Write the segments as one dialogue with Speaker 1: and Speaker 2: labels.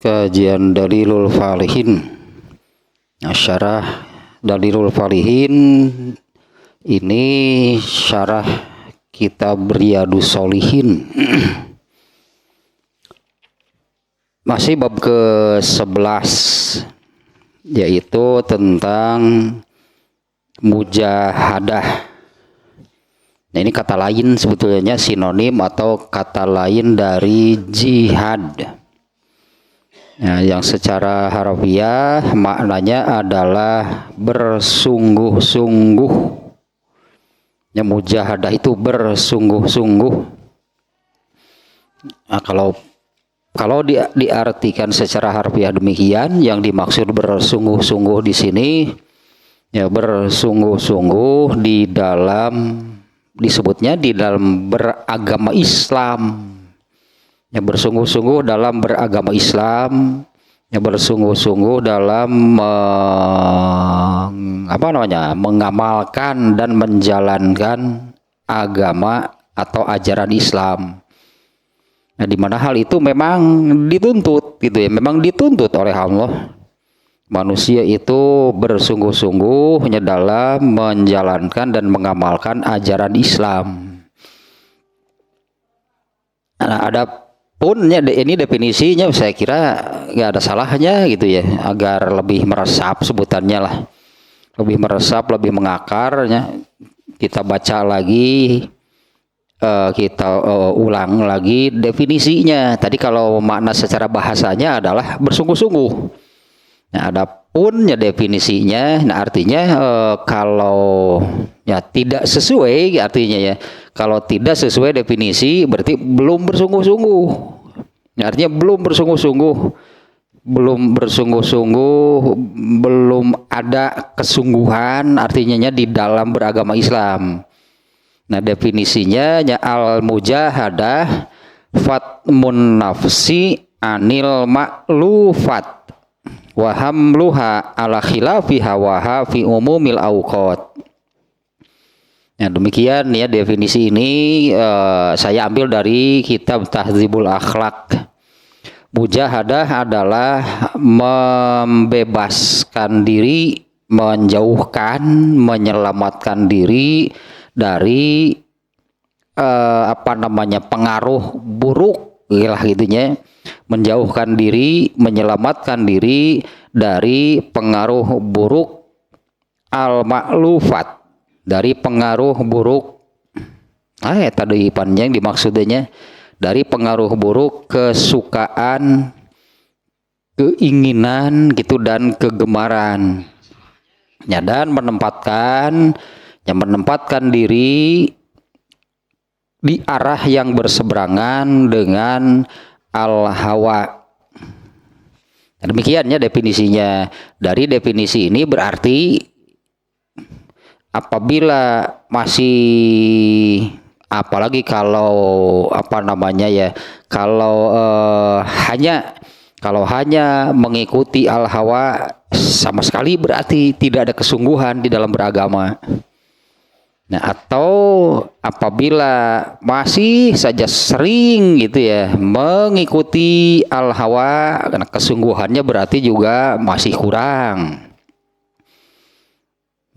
Speaker 1: kajian Dalilul Falihin. Nah, syarah Dalilul Falihin ini syarah kitab Riyadus Shalihin. Masih bab ke-11, yaitu tentang mujahadah. Nah, ini kata lain sebetulnya, sinonim atau kata lain dari jihad. Nah, yang secara harfiah maknanya adalah bersungguh-sungguh. Ya, mujahadah itu bersungguh-sungguh. Nah, kalau diartikan secara harfiah demikian, yang dimaksud bersungguh-sungguh di sini ya bersungguh-sungguh disebutnya di dalam beragama Islam. Ya, bersungguh-sungguh dalam beragama Islam, ya bersungguh-sungguh dalam mengamalkan dan menjalankan agama atau ajaran Islam. Nah, di mana hal itu memang dituntut gitu ya, memang dituntut oleh Allah. Manusia itu bersungguh-sungguhnya dalam menjalankan dan mengamalkan ajaran Islam. Nah, ini definisinya saya kira nggak ada salahnya gitu ya, agar lebih meresap sebutannya lah, lebih meresap, lebih mengakarnya. Kita baca lagi, kita ulang lagi definisinya. Tadi kalau makna secara bahasanya adalah bersungguh-sungguh. Nah, adapun ya definisinya, nah artinya kalau ya tidak sesuai, artinya ya kalau tidak sesuai definisi berarti belum bersungguh-sungguh. Nah, artinya belum bersungguh-sungguh, belum ada kesungguhan artinya di dalam beragama Islam. Nah, definisinya ya al-mujahadah fatmun nafsi anil ma'lufat wa hamluha ala khilafi hawaha fi umumil awqat. Nah, demikian ya definisi ini saya ambil dari kitab Tahdzibul Akhlaq. Mujahadah adalah membebaskan diri, menjauhkan, menyelamatkan diri dari pengaruh buruk lah gitunya. Menjauhkan diri, menyelamatkan diri dari pengaruh buruk al-ma'lufat, dari pengaruh buruk tadi panjang dimaksudnya dari pengaruh buruk kesukaan, keinginan gitu dan kegemaran. Ya, dan menempatkan diri di arah yang berseberangan dengan al-hawa. Demikiannya definisinya. Dari definisi ini berarti apabila masih, apalagi kalau hanya mengikuti al-hawa, sama sekali berarti tidak ada kesungguhan di dalam beragama. Nah, atau apabila masih saja sering gitu ya mengikuti al-hawa, karena kesungguhannya berarti juga masih kurang.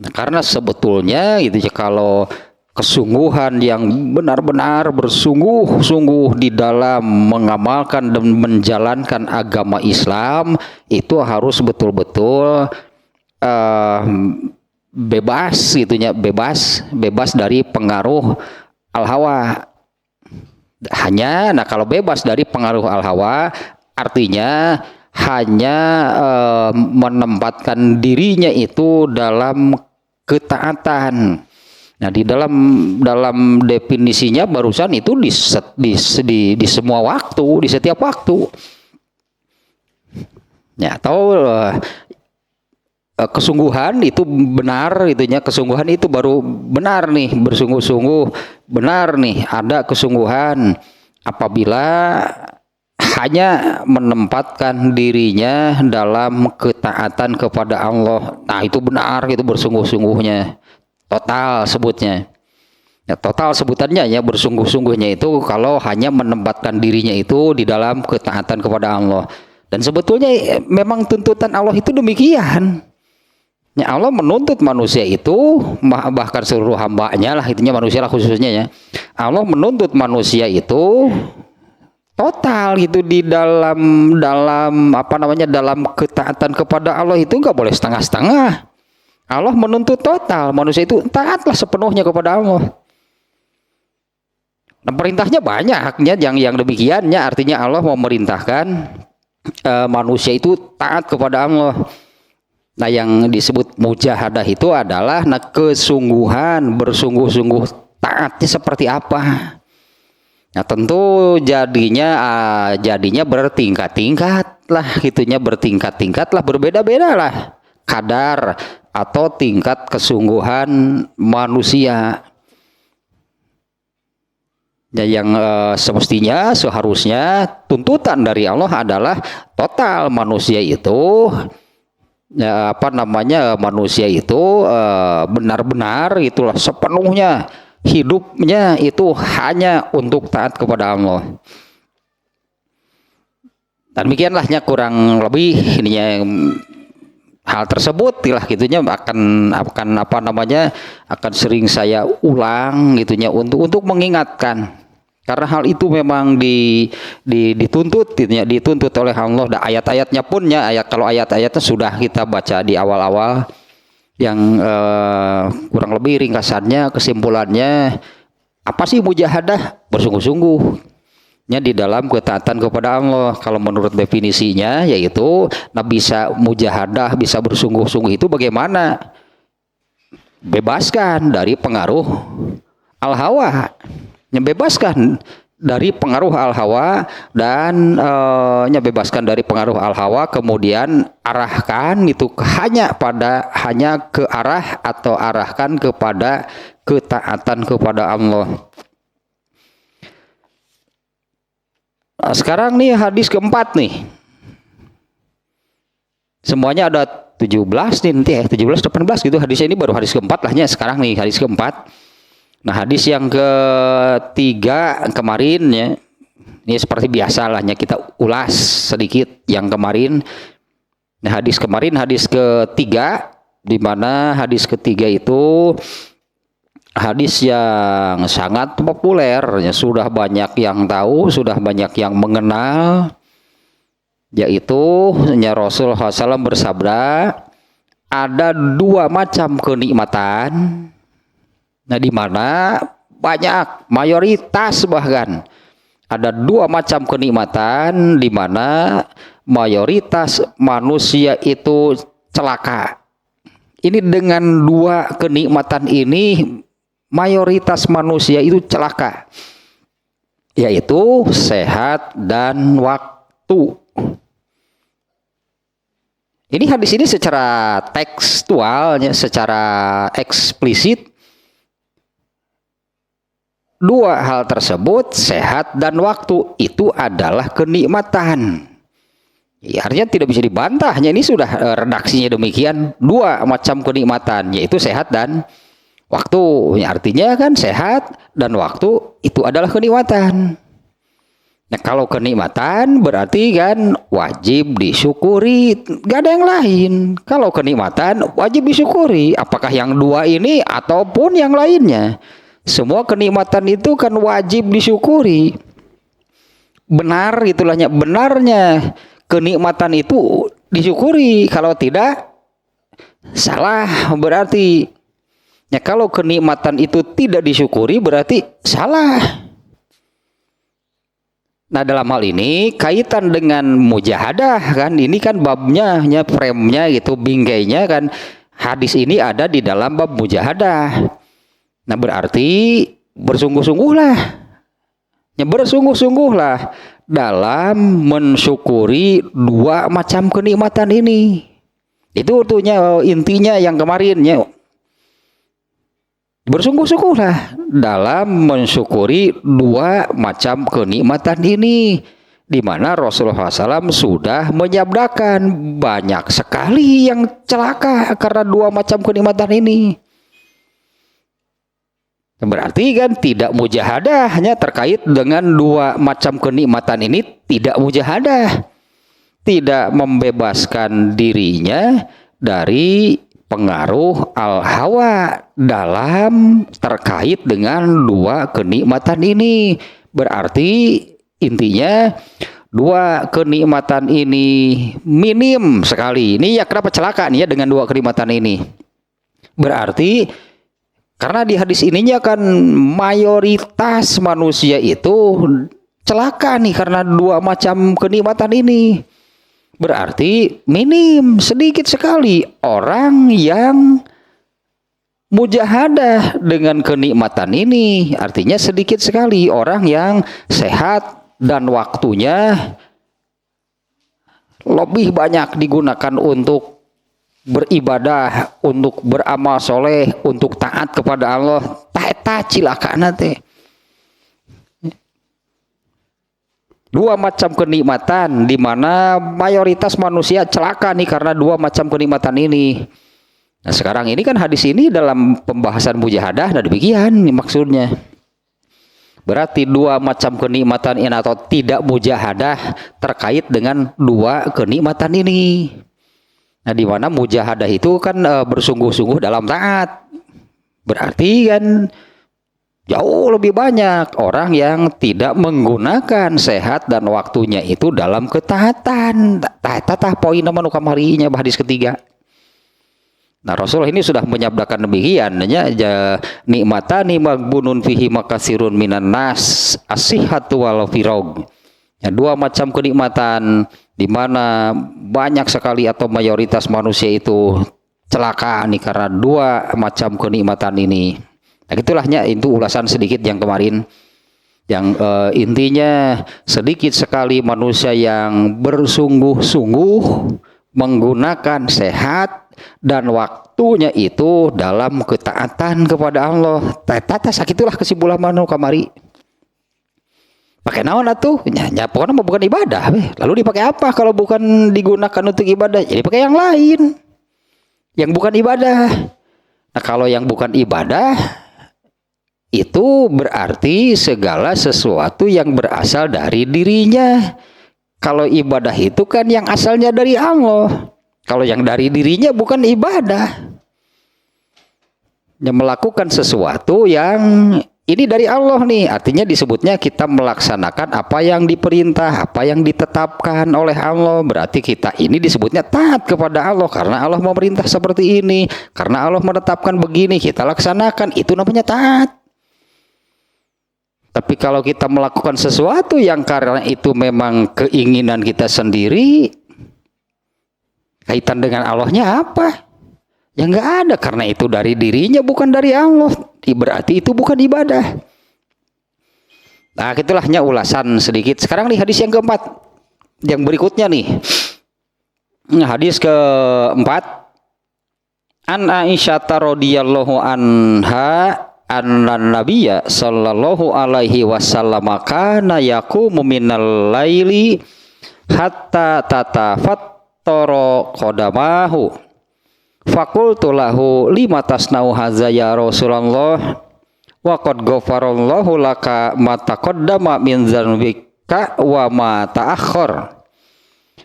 Speaker 1: Nah, karena sebetulnya gitu ya, kalau kesungguhan yang benar-benar bersungguh-sungguh di dalam mengamalkan dan menjalankan agama Islam, itu harus betul-betul bebas gitunya, bebas dari pengaruh al-hawa. Kalau bebas dari pengaruh al-hawa artinya hanya menempatkan dirinya itu dalam ketaatan. Nah, di dalam definisinya barusan itu di semua waktu, di setiap waktu. Ya, atau kesungguhan itu benar itunya, kesungguhan itu baru benar nih, bersungguh-sungguh benar nih, ada kesungguhan apabila hanya menempatkan dirinya dalam ketaatan kepada Allah. Nah, itu benar, itu bersungguh-sungguhnya, total sebutnya. Ya, total sebutannya ya bersungguh-sungguhnya itu kalau hanya menempatkan dirinya itu di dalam ketaatan kepada Allah. Dan sebetulnya memang tuntutan Allah itu demikian. Ya, Allah menuntut manusia itu, bahkan seluruh hambanya lah, itunya manusia lah khususnya ya. Allah menuntut manusia itu total gitu di dalam apa namanya, dalam ketaatan kepada Allah itu nggak boleh setengah-setengah. Allah menuntut total, manusia itu taatlah sepenuhnya kepada Allah. Nah, perintahnya banyaknya yang demikiannya, artinya Allah memerintahkan manusia itu taat kepada Allah. Nah, yang disebut mujahadah itu adalah kesungguhan, bersungguh-sungguh taatnya seperti apa. Nah, tentu jadinya bertingkat-tingkat lah, gitunya bertingkat-tingkat lah, berbeda-beda lah kadar atau tingkat kesungguhan manusia. Ya, yang semestinya seharusnya tuntutan dari Allah adalah total manusia itu ya, apa namanya, manusia itu benar-benar itulah sepenuhnya hidupnya itu hanya untuk taat kepada Allah. Dan demikianlahnya kurang lebih ininya, hal tersebut lah gitunya akan apa namanya, akan sering saya ulang gitunya untuk mengingatkan. Karena hal itu memang dituntut gitunya, dituntut oleh Allah. Dan ayat-ayatnya pun ya, kalau ayat-ayatnya sudah kita baca di awal-awal yang kurang lebih ringkasannya, kesimpulannya apa sih mujahadah? Bersungguh-sungguh di dalam ketaatan kepada Allah. Kalau menurut definisinya yaitu bisa mujahadah, bisa bersungguh-sungguh itu bagaimana? Bebaskan dari pengaruh al-hawa, bebaskan dari pengaruh al-hawa dan bebaskan dari pengaruh al-hawa, kemudian arahkan itu hanya ke arah atau arahkan kepada ketaatan kepada Allah. Nah, sekarang nih hadis keempat nih. Semuanya ada 17 nih nanti ya, 17 18 gitu. Hadis ini baru hadis keempat lahnya sekarang nih, hadis keempat. Nah, hadis yang ketiga kemarin ya, ini seperti biasa lahnya kita ulas sedikit yang kemarin. Nah, hadis kemarin hadis ketiga, di mana hadis ketiga itu hadis yang sangat populer ya, sudah banyak yang tahu, sudah banyak yang mengenal, yaitu Rasul SAW bersabda, ada dua macam kenikmatan. Nah, di mana banyak, mayoritas bahkan ada dua macam kenikmatan di mana mayoritas manusia itu celaka. Ini dengan dua kenikmatan ini mayoritas manusia itu celaka, yaitu sehat dan waktu. Ini hadis ini secara tekstualnya, secara eksplisit, dua hal tersebut, sehat dan waktu, itu adalah kenikmatan. Ya, artinya tidak bisa dibantahnya, ini sudah redaksinya demikian, dua macam kenikmatan, yaitu sehat dan waktu. Ya, artinya kan sehat dan waktu itu adalah kenikmatan. Nah, kalau kenikmatan berarti kan wajib disyukuri, gak ada yang lain. Kalau kenikmatan wajib disyukuri, apakah yang dua ini ataupun yang lainnya. Semua kenikmatan itu kan wajib disyukuri. Benar itulahnya, benarnya kenikmatan itu disyukuri. Kalau tidak, salah berarti. Ya, kalau kenikmatan itu tidak disyukuri berarti salah. Nah, dalam hal ini kaitan dengan mujahadah kan, ini kan babnya, frame-nya gitu, bingkainya kan, hadis ini ada di dalam bab mujahadah. Nah, berarti bersungguh-sungguhlah, bersungguh-sungguhlah dalam mensyukuri dua macam kenikmatan ini. Itu intinya yang kemarinnya. Bersungguh-sungguhlah dalam mensyukuri dua macam kenikmatan ini, di mana Rasulullah SAW sudah menyabdakan banyak sekali yang celaka karena dua macam kenikmatan ini. Berarti kan tidak mujahadah hanya terkait dengan dua macam kenikmatan ini, tidak mujahadah. tidak membebaskan dirinya dari pengaruh al-hawa dalam terkait dengan dua kenikmatan ini. Berarti intinya dua kenikmatan ini minim sekali. Ini ya kenapa celaka nih ya dengan dua kenikmatan ini. Berarti karena di hadis ininya kan mayoritas manusia itu celaka nih karena dua macam kenikmatan ini. Berarti minim, sedikit sekali orang yang mujahadah dengan kenikmatan ini. Artinya sedikit sekali orang yang sehat dan waktunya lebih banyak digunakan untuk beribadah, untuk beramal soleh, untuk taat kepada Allah. Tak cilaka nate. Dua macam kenikmatan di mana mayoritas manusia celaka nih karena dua macam kenikmatan ini. Nah sekarang ini kan hadis ini dalam pembahasan mujahadah, nah demikian nih maksudnya. Berarti dua macam kenikmatan ini atau tidak mujahadah terkait dengan dua kenikmatan ini. Nah di mana mujahadah itu kan bersungguh-sungguh dalam taat. Berarti kan jauh lebih banyak orang yang tidak menggunakan sehat dan waktunya itu dalam ketaatan. Tatah poin nama nukamarinya hadis ketiga. Nah Rasulullah ini sudah menyabdakan demikian, nikmatani magbunun fihi makasirun minan nas as-sihhatu wal firag. Ya, dua macam kenikmatan di mana banyak sekali atau mayoritas manusia itu celaka nih karena dua macam kenikmatan ini. Nah itulahnya itu ulasan sedikit yang kemarin yang intinya sedikit sekali manusia yang bersungguh-sungguh menggunakan sehat dan waktunya itu dalam ketaatan kepada Allah. Tata sakitulah kesimpulan manu kamari. Pakai naon atuh? Ya pokoknya bukan ibadah. Lalu dipakai apa kalau bukan digunakan untuk ibadah? Jadi pakai yang lain. Yang bukan ibadah. Nah kalau yang bukan ibadah itu berarti segala sesuatu yang berasal dari dirinya. Kalau ibadah itu kan yang asalnya dari Allah. Kalau yang dari dirinya bukan ibadah. Yang melakukan sesuatu yang ini dari Allah nih. Artinya disebutnya kita melaksanakan apa yang diperintah, apa yang ditetapkan oleh Allah. Berarti kita ini disebutnya taat kepada Allah. Karena Allah memerintah seperti ini. Karena Allah menetapkan begini, kita laksanakan. Itu namanya taat. Tapi kalau kita melakukan sesuatu yang karena itu memang keinginan kita sendiri, kaitan dengan Allahnya apa? Ya nggak ada, karena itu dari dirinya bukan dari Allah. Berarti itu bukan ibadah. Nah itulahnya ulasan sedikit. Sekarang nih hadis yang keempat. Yang berikutnya nih. Hadis keempat. An Aisyah radhiyallahu anha annan nabiyya sallallahu alaihi wasallam kana yaqumu minal laili hatta tatafattara qadamahu faqultu lahu lima tasnau hadza ya Rasulullah wa qad ghafarallahu laka ma taqaddama min dzanbika wa ma ta'akhkhar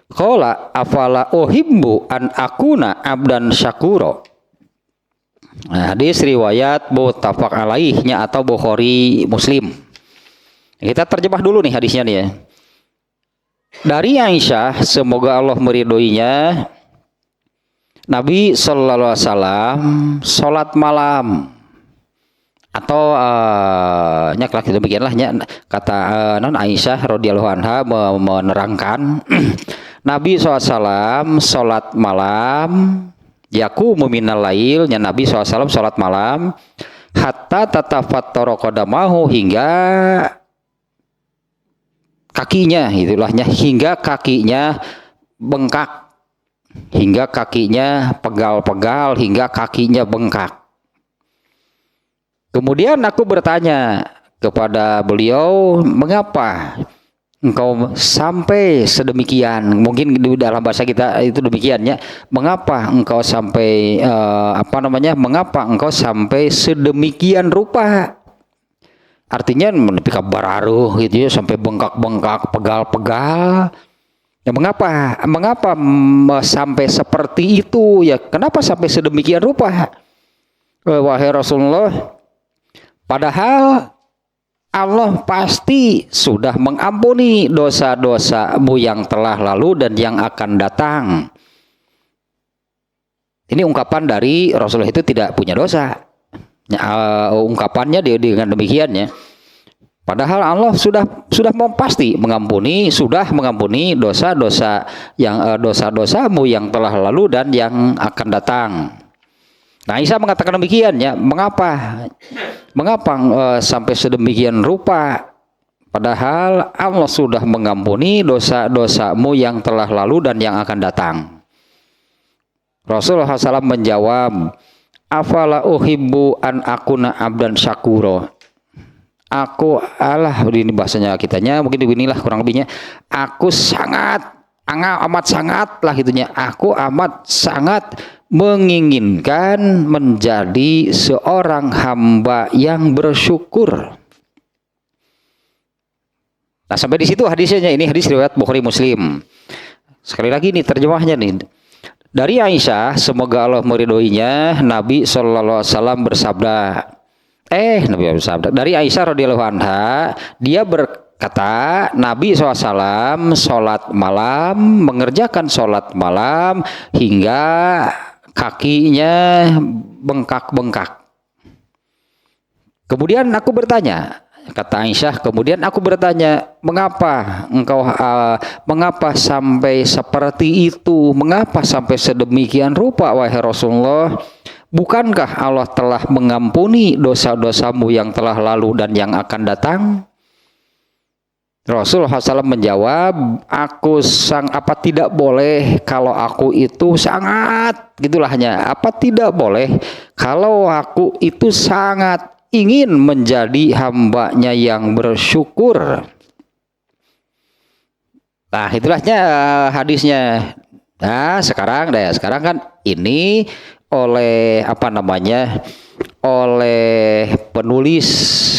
Speaker 1: qala afala uhibbu an akuna abdan syakura. Nah, hadis riwayat muttafaq alaihnya atau Bukhari Muslim. Kita terjemah dulu nih hadisnya nih ya. Dari Aisyah, semoga Allah meridhoinya, Nabi sallallahu alaihi wasallam salat malam atau nyaklak demikianlah kata non Aisyah radhiyallahu anha menerangkan Nabi SAW salat malam yaqumu minal lail, nya Nabi SAW salat malam hatta tatafattara qadamahu hingga kakinya, itulahnya hingga kakinya bengkak, hingga kakinya pegal-pegal, hingga kakinya bengkak. Kemudian aku bertanya kepada beliau, mengapa engkau sampai sedemikian? Mungkin di dalam bahasa kita itu demikiannya. Mengapa engkau sampai mengapa engkau sampai sedemikian rupa? Artinya menepika bararuh gitu ya, sampai bengkak-bengkak, pegal-pegal. Ya mengapa sampai seperti itu ya? Kenapa sampai sedemikian rupa? Wahai Rasulullah, padahal Allah pasti sudah mengampuni dosa-dosamu yang telah lalu dan yang akan datang. Ini ungkapan dari Rasulullah itu tidak punya dosa. Ungkapannya dengan demikian ya. Padahal Allah sudah mau pasti mengampuni, sudah mengampuni dosa-dosa yang dosa-dosamu yang telah lalu dan yang akan datang. Nah, Isa mengatakan demikian ya. Mengapa sampai sedemikian rupa? Padahal Allah sudah mengampuni dosa-dosamu yang telah lalu dan yang akan datang. Rasulullah SAW menjawab, afala uhibbu an akuna abdan syakuro. Aku ini bahasanya kitanya mungkin beginilah kurang lebihnya. Aku amat sangat lah gitunya. Aku amat sangat menginginkan menjadi seorang hamba yang bersyukur. Nah, sampai di situ hadisnya. Ini hadis riwayat Bukhari Muslim. Sekali lagi nih terjemahnya nih. Dari Aisyah, semoga Allah meridhoinya, Nabi SAW bersabda. Nabi bersabda. Dari Aisyah radhiyallahu anha, dia berkata, Nabi SAW sholat malam, mengerjakan sholat malam hingga kakinya bengkak-bengkak. Kemudian aku bertanya, kata Aisyah, kemudian aku bertanya, mengapa sampai seperti itu? Mengapa sampai sedemikian rupa, wahai Rasulullah? Bukankah Allah telah mengampuni dosa-dosamu yang telah lalu dan yang akan datang? Rasulullah SAW menjawab, apa tidak boleh kalau aku itu sangat, gitulah hanya, apa tidak boleh kalau aku itu sangat ingin menjadi hambanya yang bersyukur. Nah, itulahnya hadisnya. Nah, sekarang kan ini oleh penulis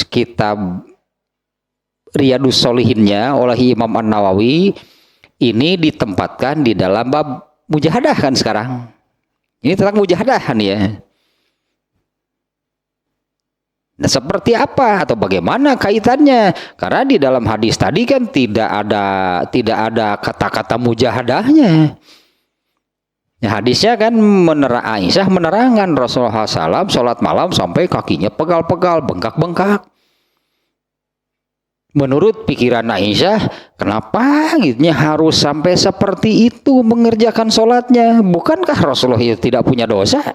Speaker 1: kitab Riyadus Sholihinnya oleh Imam An-Nawawi ini ditempatkan di dalam bab mujahadah kan sekarang. Ini tentang mujahadah ya. Nah, seperti apa atau bagaimana kaitannya? Karena di dalam hadis tadi kan tidak ada kata-kata mujahadahnya. Ya, hadisnya kan Aisyah menerangkan Rasulullah SAW sholat malam sampai kakinya pegal-pegal, bengkak-bengkak. Menurut pikiran Aisyah, kenapa gitu harus sampai seperti itu mengerjakan sholatnya? Bukankah Rasulullah itu tidak punya dosa?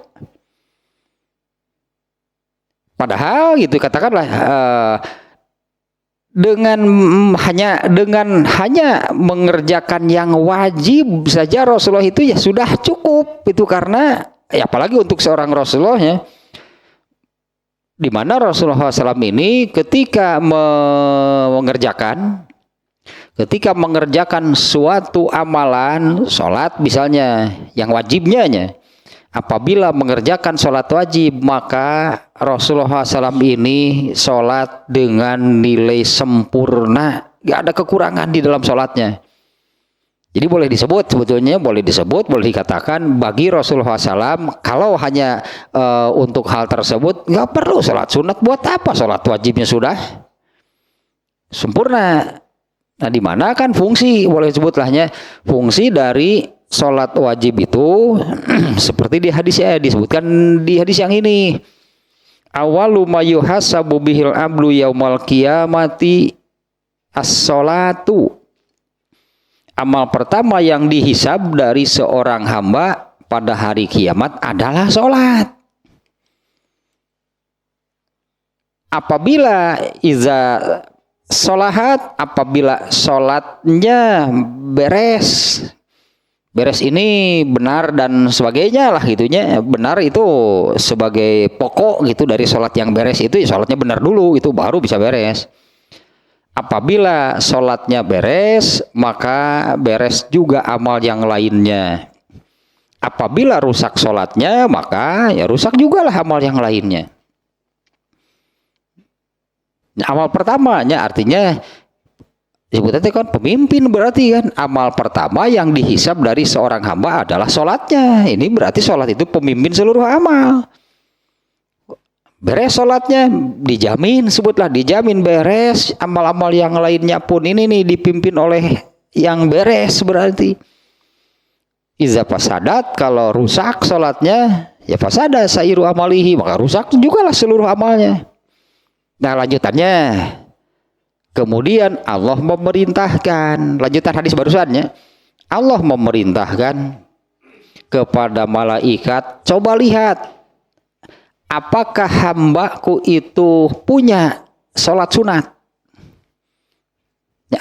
Speaker 1: Padahal gitu katakanlah dengan hanya mengerjakan yang wajib saja Rasulullah itu ya sudah cukup itu, karena ya apalagi untuk seorang Rasulullah ya, di mana Rasulullah SAW ini ketika mengerjakan suatu amalan sholat misalnya yang wajibnya, apabila mengerjakan sholat wajib, maka Rasulullah SAW ini sholat dengan nilai sempurna, gak ada kekurangan di dalam sholatnya. Jadi boleh dikatakan bagi Rasulullah SAW, kalau hanya untuk hal tersebut gak perlu sholat sunat, buat apa sholat wajibnya sudah sempurna. Nah, di mana kan fungsi, boleh disebutlahnya fungsi dari sholat wajib itu seperti di hadisnya disebutkan di hadis yang ini, awalu ma yuhasabu bihil abdu yaumal qiyamati as-sholatu. Amal pertama yang dihisab dari seorang hamba pada hari kiamat adalah sholat. Apabila apabila sholatnya beres ini benar dan sebagainya lah gitunya, benar itu sebagai pokok gitu dari sholat yang beres itu ya, sholatnya benar dulu itu baru bisa beres. Apabila sholatnya beres, maka beres juga amal yang lainnya. Apabila rusak sholatnya, maka ya rusak juga lah amal yang lainnya. Amal pertamanya artinya Disebutnya kan pemimpin, berarti kan amal pertama yang dihisab dari seorang hamba adalah sholatnya. Ini berarti sholat itu pemimpin seluruh amal. Beres sholatnya, dijamin, sebutlah dijamin beres. Amal-amal yang lainnya pun ini nih dipimpin oleh yang beres berarti. Iza fasadat, kalau rusak sholatnya, ya fasada sairu amalihi, maka rusak juga lah seluruh amalnya. Nah lanjutannya, kemudian Allah memerintahkan, lanjutan hadis barusannya, Allah memerintahkan kepada malaikat, coba lihat, apakah hambaku itu punya sholat sunat?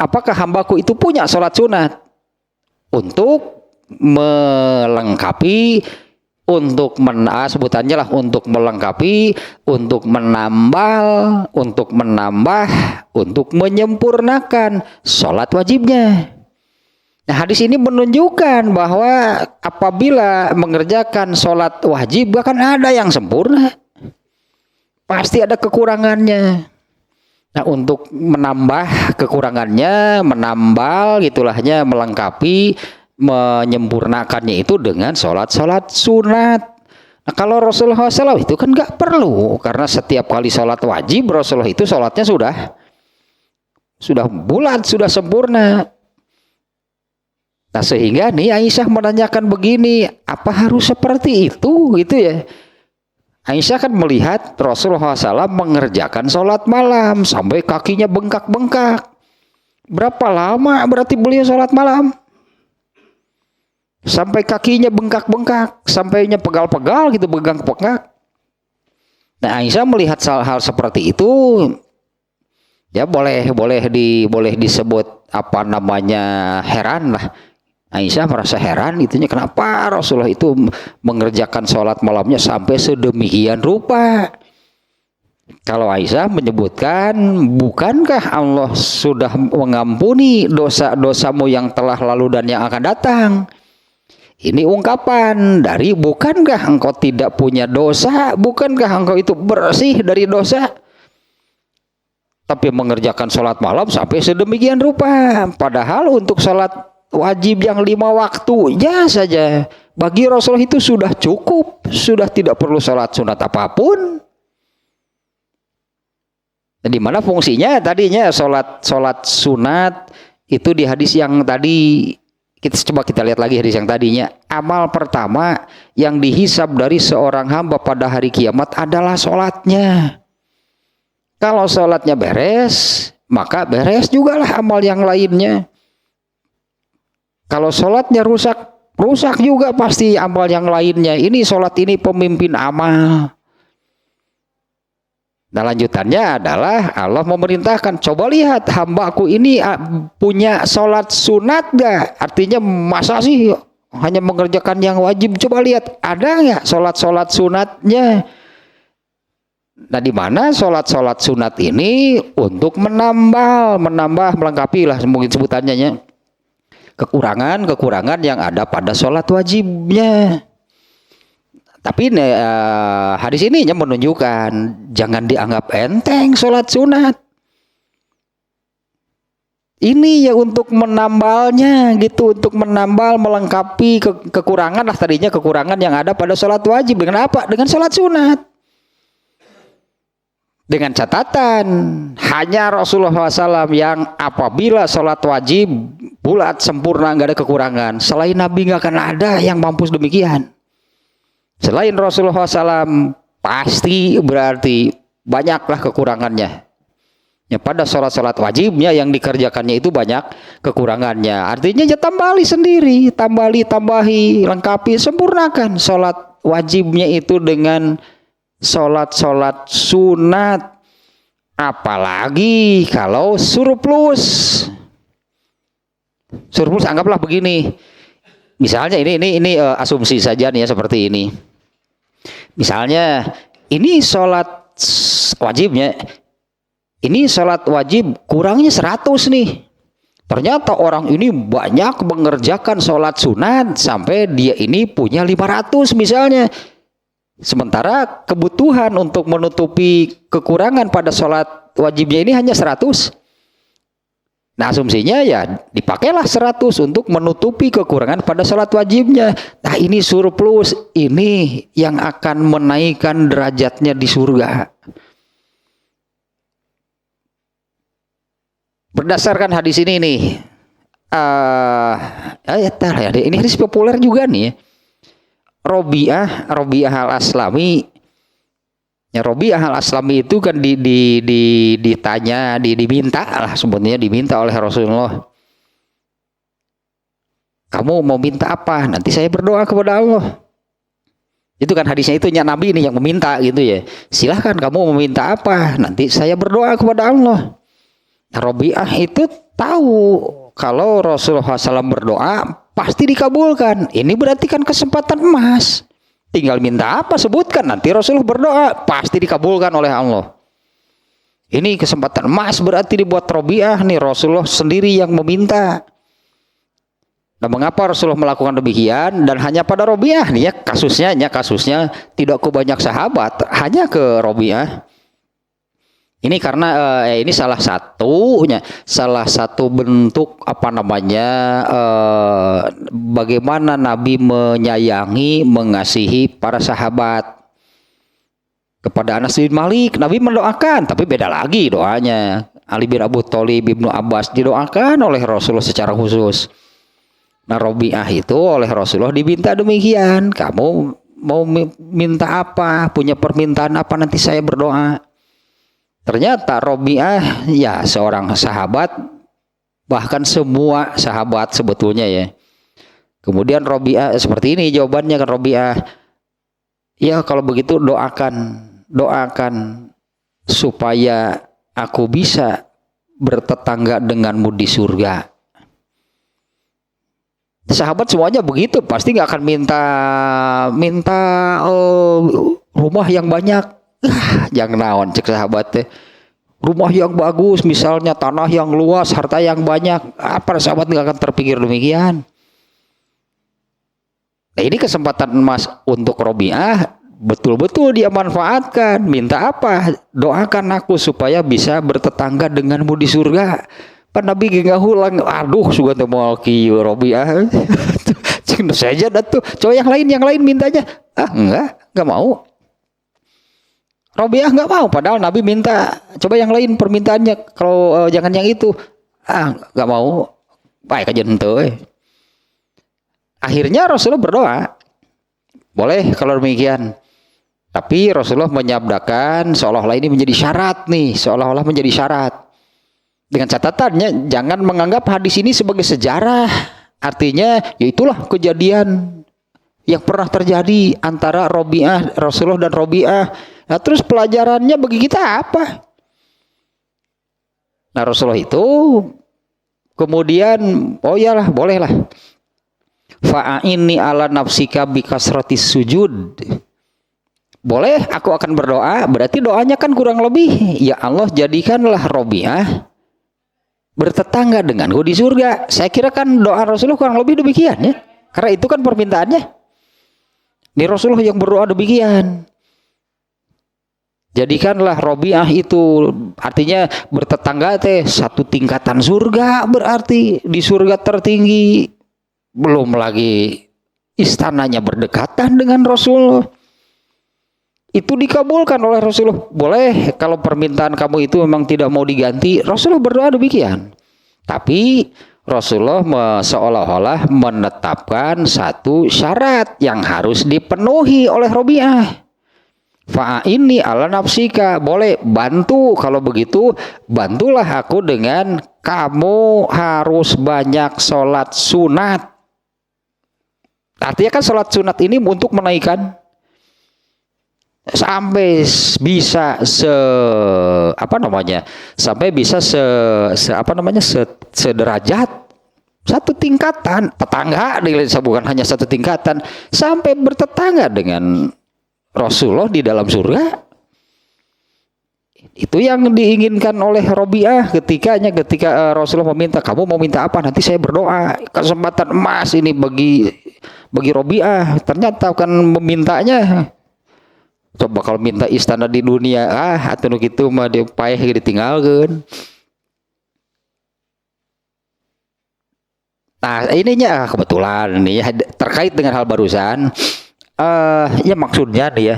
Speaker 1: Apakah hambaku itu punya sholat sunat? Untuk melengkapi, untuk sebutannya lah, untuk melengkapi, untuk menambah, untuk menyempurnakan sholat wajibnya. Nah hadis ini menunjukkan bahwa apabila mengerjakan sholat wajib bahkan ada yang sempurna, pasti ada kekurangannya. Nah untuk menambah kekurangannya, menambal gitulahnya, melengkapi, menyempurnakannya itu dengan sholat sunat. Nah kalau Rasulullah SAW itu kan nggak perlu, karena setiap kali sholat wajib Rasulullah itu sholatnya sudah bulat, sudah sempurna. Nah sehingga nih Aisyah menanyakan begini, apa harus seperti itu gitu ya? Aisyah kan melihat Rasulullah SAW mengerjakan sholat malam sampai kakinya bengkak-bengkak. Berapa lama berarti beliau sholat malam? Sampai kakinya bengkak-bengkak, sampainya pegal-pegal gitu, bengkak-bengkak. Nah Aisyah melihat hal seperti itu, ya boleh disebut apa namanya, heran lah. Aisyah merasa heran itunya, kenapa Rasulullah itu mengerjakan sholat malamnya sampai sedemikian rupa. Kalau Aisyah menyebutkan, bukankah Allah sudah mengampuni dosa-dosamu yang telah lalu dan yang akan datang? Ini ungkapan dari bukankah engkau tidak punya dosa, bukankah engkau itu bersih dari dosa, tapi mengerjakan sholat malam sampai sedemikian rupa. Padahal untuk sholat wajib yang 5 waktu ya saja bagi Rasulullah itu sudah cukup, sudah tidak perlu sholat sunat apapun. Di mana fungsinya tadinya sholat sunat itu di hadis yang tadi. Coba kita lihat lagi hadis yang tadinya. Amal pertama yang dihisab dari seorang hamba pada hari kiamat adalah sholatnya. Kalau sholatnya beres, maka beres jugalah amal yang lainnya. Kalau sholatnya rusak juga pasti amal yang lainnya. Ini sholat ini pemimpin amal. Nah lanjutannya adalah Allah memerintahkan, coba lihat hambaku ini punya sholat sunat gak? Artinya masa sih hanya mengerjakan yang wajib? Coba lihat ada nggak sholat sunatnya? Nah di mana sholat sunat ini untuk menambah melengkapi lah mungkin sebutannya ya, kekurangan yang ada pada sholat wajibnya. Tapi hadis ini menunjukkan jangan dianggap enteng sholat sunat. Ini ya untuk menambalnya gitu, untuk melengkapi kekurangan lah tadinya, kekurangan yang ada pada sholat wajib. Dengan apa? Dengan sholat sunat. Dengan catatan hanya Rasulullah SAW yang apabila sholat wajib bulat sempurna nggak ada kekurangan. Selain Nabi nggak akan ada yang mampu demikian. Selain Rasulullah SAW pasti berarti banyaklah kekurangannya. Ya, pada sholat wajibnya yang dikerjakannya itu banyak kekurangannya. Artinya ya tambahi, lengkapi, sempurnakan sholat wajibnya itu dengan sholat sunat. Apalagi kalau surplus anggaplah begini. Misalnya ini asumsi saja nih ya, seperti ini. Misalnya ini sholat wajibnya, ini sholat wajib kurangnya 100 nih. Ternyata orang ini banyak mengerjakan sholat sunat sampai dia ini punya 500 misalnya. Sementara kebutuhan untuk menutupi kekurangan pada sholat wajibnya ini hanya 100. Nah asumsinya ya dipakailah 100 untuk menutupi kekurangan pada sholat wajibnya. Nah ini surplus, ini yang akan menaikkan derajatnya di surga. Berdasarkan hadis ini nih, ini hadis populer juga nih ya. Robiah al-Aslami. Ya, Robiah al-Aslami itu kan ditanya, diminta lah sebetulnya, diminta oleh Rasulullah. Kamu mau minta apa? Nanti saya berdoa kepada Allah. Itu kan hadisnya itu Nabi ini yang meminta gitu ya. Silahkan kamu mau minta apa? Nanti saya berdoa kepada Allah. Robiah itu tahu kalau Rasulullah SAW berdoa pasti dikabulkan. Ini berarti kan kesempatan emas. Tinggal minta apa sebutkan, nanti Rasulullah berdoa pasti dikabulkan oleh Allah. Ini kesempatan emas berarti dibuat Robiah nih, Rasulullah sendiri yang meminta. Nah, mengapa Rasulullah melakukan demikian dan hanya pada Robiah nih ya kasusnya tidak ke banyak sahabat, hanya ke Robiah. Ini karena ini salah satu bentuk bagaimana Nabi menyayangi, mengasihi para sahabat. Kepada Anas bin Malik Nabi mendoakan, tapi beda lagi doanya. Ali bin Abu Thalib, Ibnu Abbas didoakan oleh Rasulullah secara khusus. Nah Robiah itu oleh Rasulullah diminta demikian, kamu mau minta apa, punya permintaan apa, nanti saya berdoa. Ternyata Robiah ya seorang sahabat, bahkan semua sahabat sebetulnya ya. Kemudian Robiah seperti ini jawabannya kan Robiah. Ya kalau begitu doakan supaya aku bisa bertetangga denganmu di surga. Sahabat semuanya begitu, pasti nggak akan minta rumah yang banyak. Jangan naon cek sahabat teh. Rumah yang bagus, misalnya tanah yang luas, harta yang banyak. Para sahabat nggak akan terpikir demikian. Nah ini kesempatan emas untuk Robiah, betul-betul dia manfaatkan. Minta apa? Doakan aku supaya bisa bertetangga denganmu di surga. Pan Nabi gak ulang, aduh suka teu moal kieu Robiah. Cing saja dah tuh. Coba yang lain mintanya. Enggak mau. Robiah nggak mau, padahal Nabi minta. Coba yang lain permintaannya, kalau jangan yang itu. Nggak mau. Baik aja henteu. Akhirnya Rasulullah berdoa. Boleh kalau demikian. Tapi Rasulullah menyabdakan seolah-olah ini menjadi syarat nih, seolah-olah menjadi syarat. Dengan catatannya jangan menganggap hadis ini sebagai sejarah. Artinya ya itulah kejadian yang pernah terjadi antara Rasulullah dan Robiah. Nah terus pelajarannya bagi kita apa? Nah Rasulullah itu kemudian iyalah bolehlah. Fa'inni ala nafsika bikasratis sujud. Boleh aku akan berdoa, berarti doanya kan kurang lebih ya Allah jadikanlah Robiah bertetangga denganku di surga. Saya kira kan doa Rasulullah kurang lebih demikian ya. Karena itu kan permintaannya. Ini Rasulullah yang berdoa demikian. Jadikanlah Robiah itu, artinya bertetangga satu tingkatan surga, berarti di surga tertinggi. Belum lagi istananya berdekatan dengan Rasulullah. Itu dikabulkan oleh Rasulullah. Boleh kalau permintaan kamu itu memang tidak mau diganti, Rasulullah berdoa demikian. Tapi Rasulullah seolah-olah menetapkan satu syarat yang harus dipenuhi oleh Robiah. Fa'inni ala nafsika, boleh bantu, kalau begitu bantulah aku dengan kamu harus banyak sholat sunat. Artinya kan sholat sunat ini untuk menaikkan sampai bisa sederajat, satu tingkatan tetangga, bukan hanya satu tingkatan, sampai bertetangga dengan Rasulullah di dalam surga. Itu yang diinginkan oleh Robiah ketika Rasulullah meminta, kamu mau minta apa, nanti saya berdoa. Kesempatan emas ini bagi Robiah. Ternyata kan memintanya, coba kalau minta istana di dunia, atuh nu kitu mah dia paeh ditinggalkeun. Nah, ininya kebetulan nih ya, terkait dengan hal barusan. Ya maksudnya nih ya,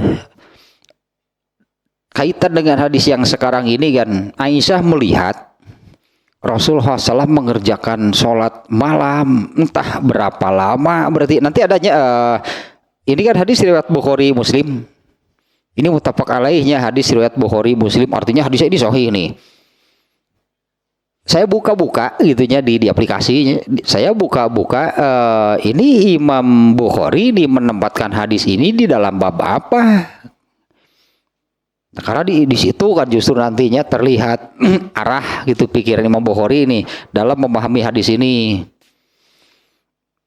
Speaker 1: kaitan dengan hadis yang sekarang ini kan, Aisyah melihat Rasulullah SAW mengerjakan sholat malam entah berapa lama, berarti nanti adanya ini kan hadis riwayat Bukhari Muslim. Ini muttafaq alaihnya hadis riwayat Bukhari Muslim, artinya hadisnya ini sahih nih. Saya buka-buka gitunya di aplikasinya. Saya buka-buka ini Imam Bukhari di menempatkan hadis ini di dalam bab apa? Nah, karena di situ kan justru nantinya terlihat arah gitu pikiran Imam Bukhari ini dalam memahami hadis ini.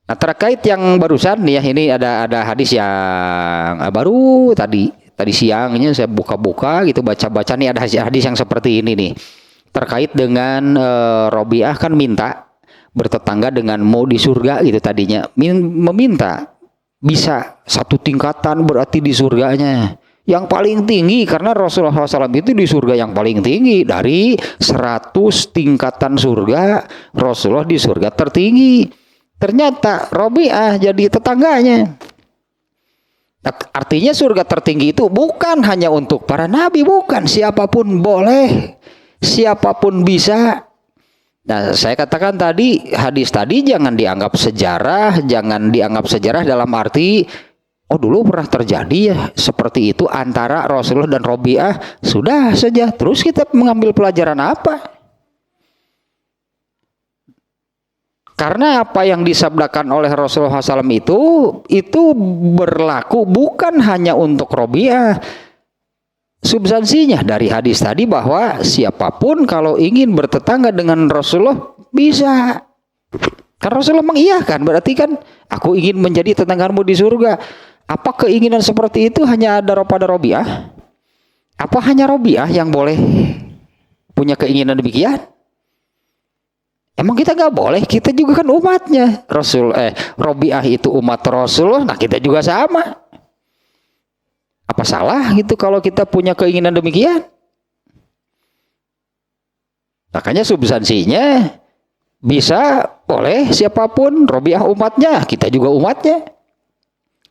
Speaker 1: Nah, terkait yang barusan nih ya, ini ada hadis yang baru tadi siangnya saya buka-buka gitu, baca-baca nih, ada hadis yang seperti ini nih. Terkait dengan Robiah kan minta bertetangga denganmu di surga gitu tadinya, meminta bisa satu tingkatan berarti di surganya yang paling tinggi, karena Rasulullah SAW itu di surga yang paling tinggi dari 100 tingkatan surga. Rasulullah di surga tertinggi, ternyata Robiah jadi tetangganya. Artinya surga tertinggi itu bukan hanya untuk para nabi, bukan, siapapun boleh, siapapun bisa. Nah, saya katakan tadi, hadis tadi jangan dianggap sejarah, jangan dianggap sejarah dalam arti oh dulu pernah terjadi ya seperti itu antara Rasulullah dan Robiah, sudah saja. Terus kita mengambil pelajaran apa? Karena apa yang disabdakan oleh Rasulullah SAW itu berlaku bukan hanya untuk Robiah. Substansinya dari hadis tadi bahwa siapapun kalau ingin bertetangga dengan Rasulullah bisa. Karena Rasulullah mengiyakan, berarti kan aku ingin menjadi tetanggamu di surga. Apa keinginan seperti itu hanya ada pada Robiah? Apa hanya Robiah yang boleh punya keinginan demikian? Emang kita nggak boleh? Kita juga kan umatnya. Robiah itu umat Rasulullah, nah kita juga sama. Apa salah gitu kalau kita punya keinginan demikian? Makanya substansinya bisa oleh siapapun, Robiah umatnya, kita juga umatnya.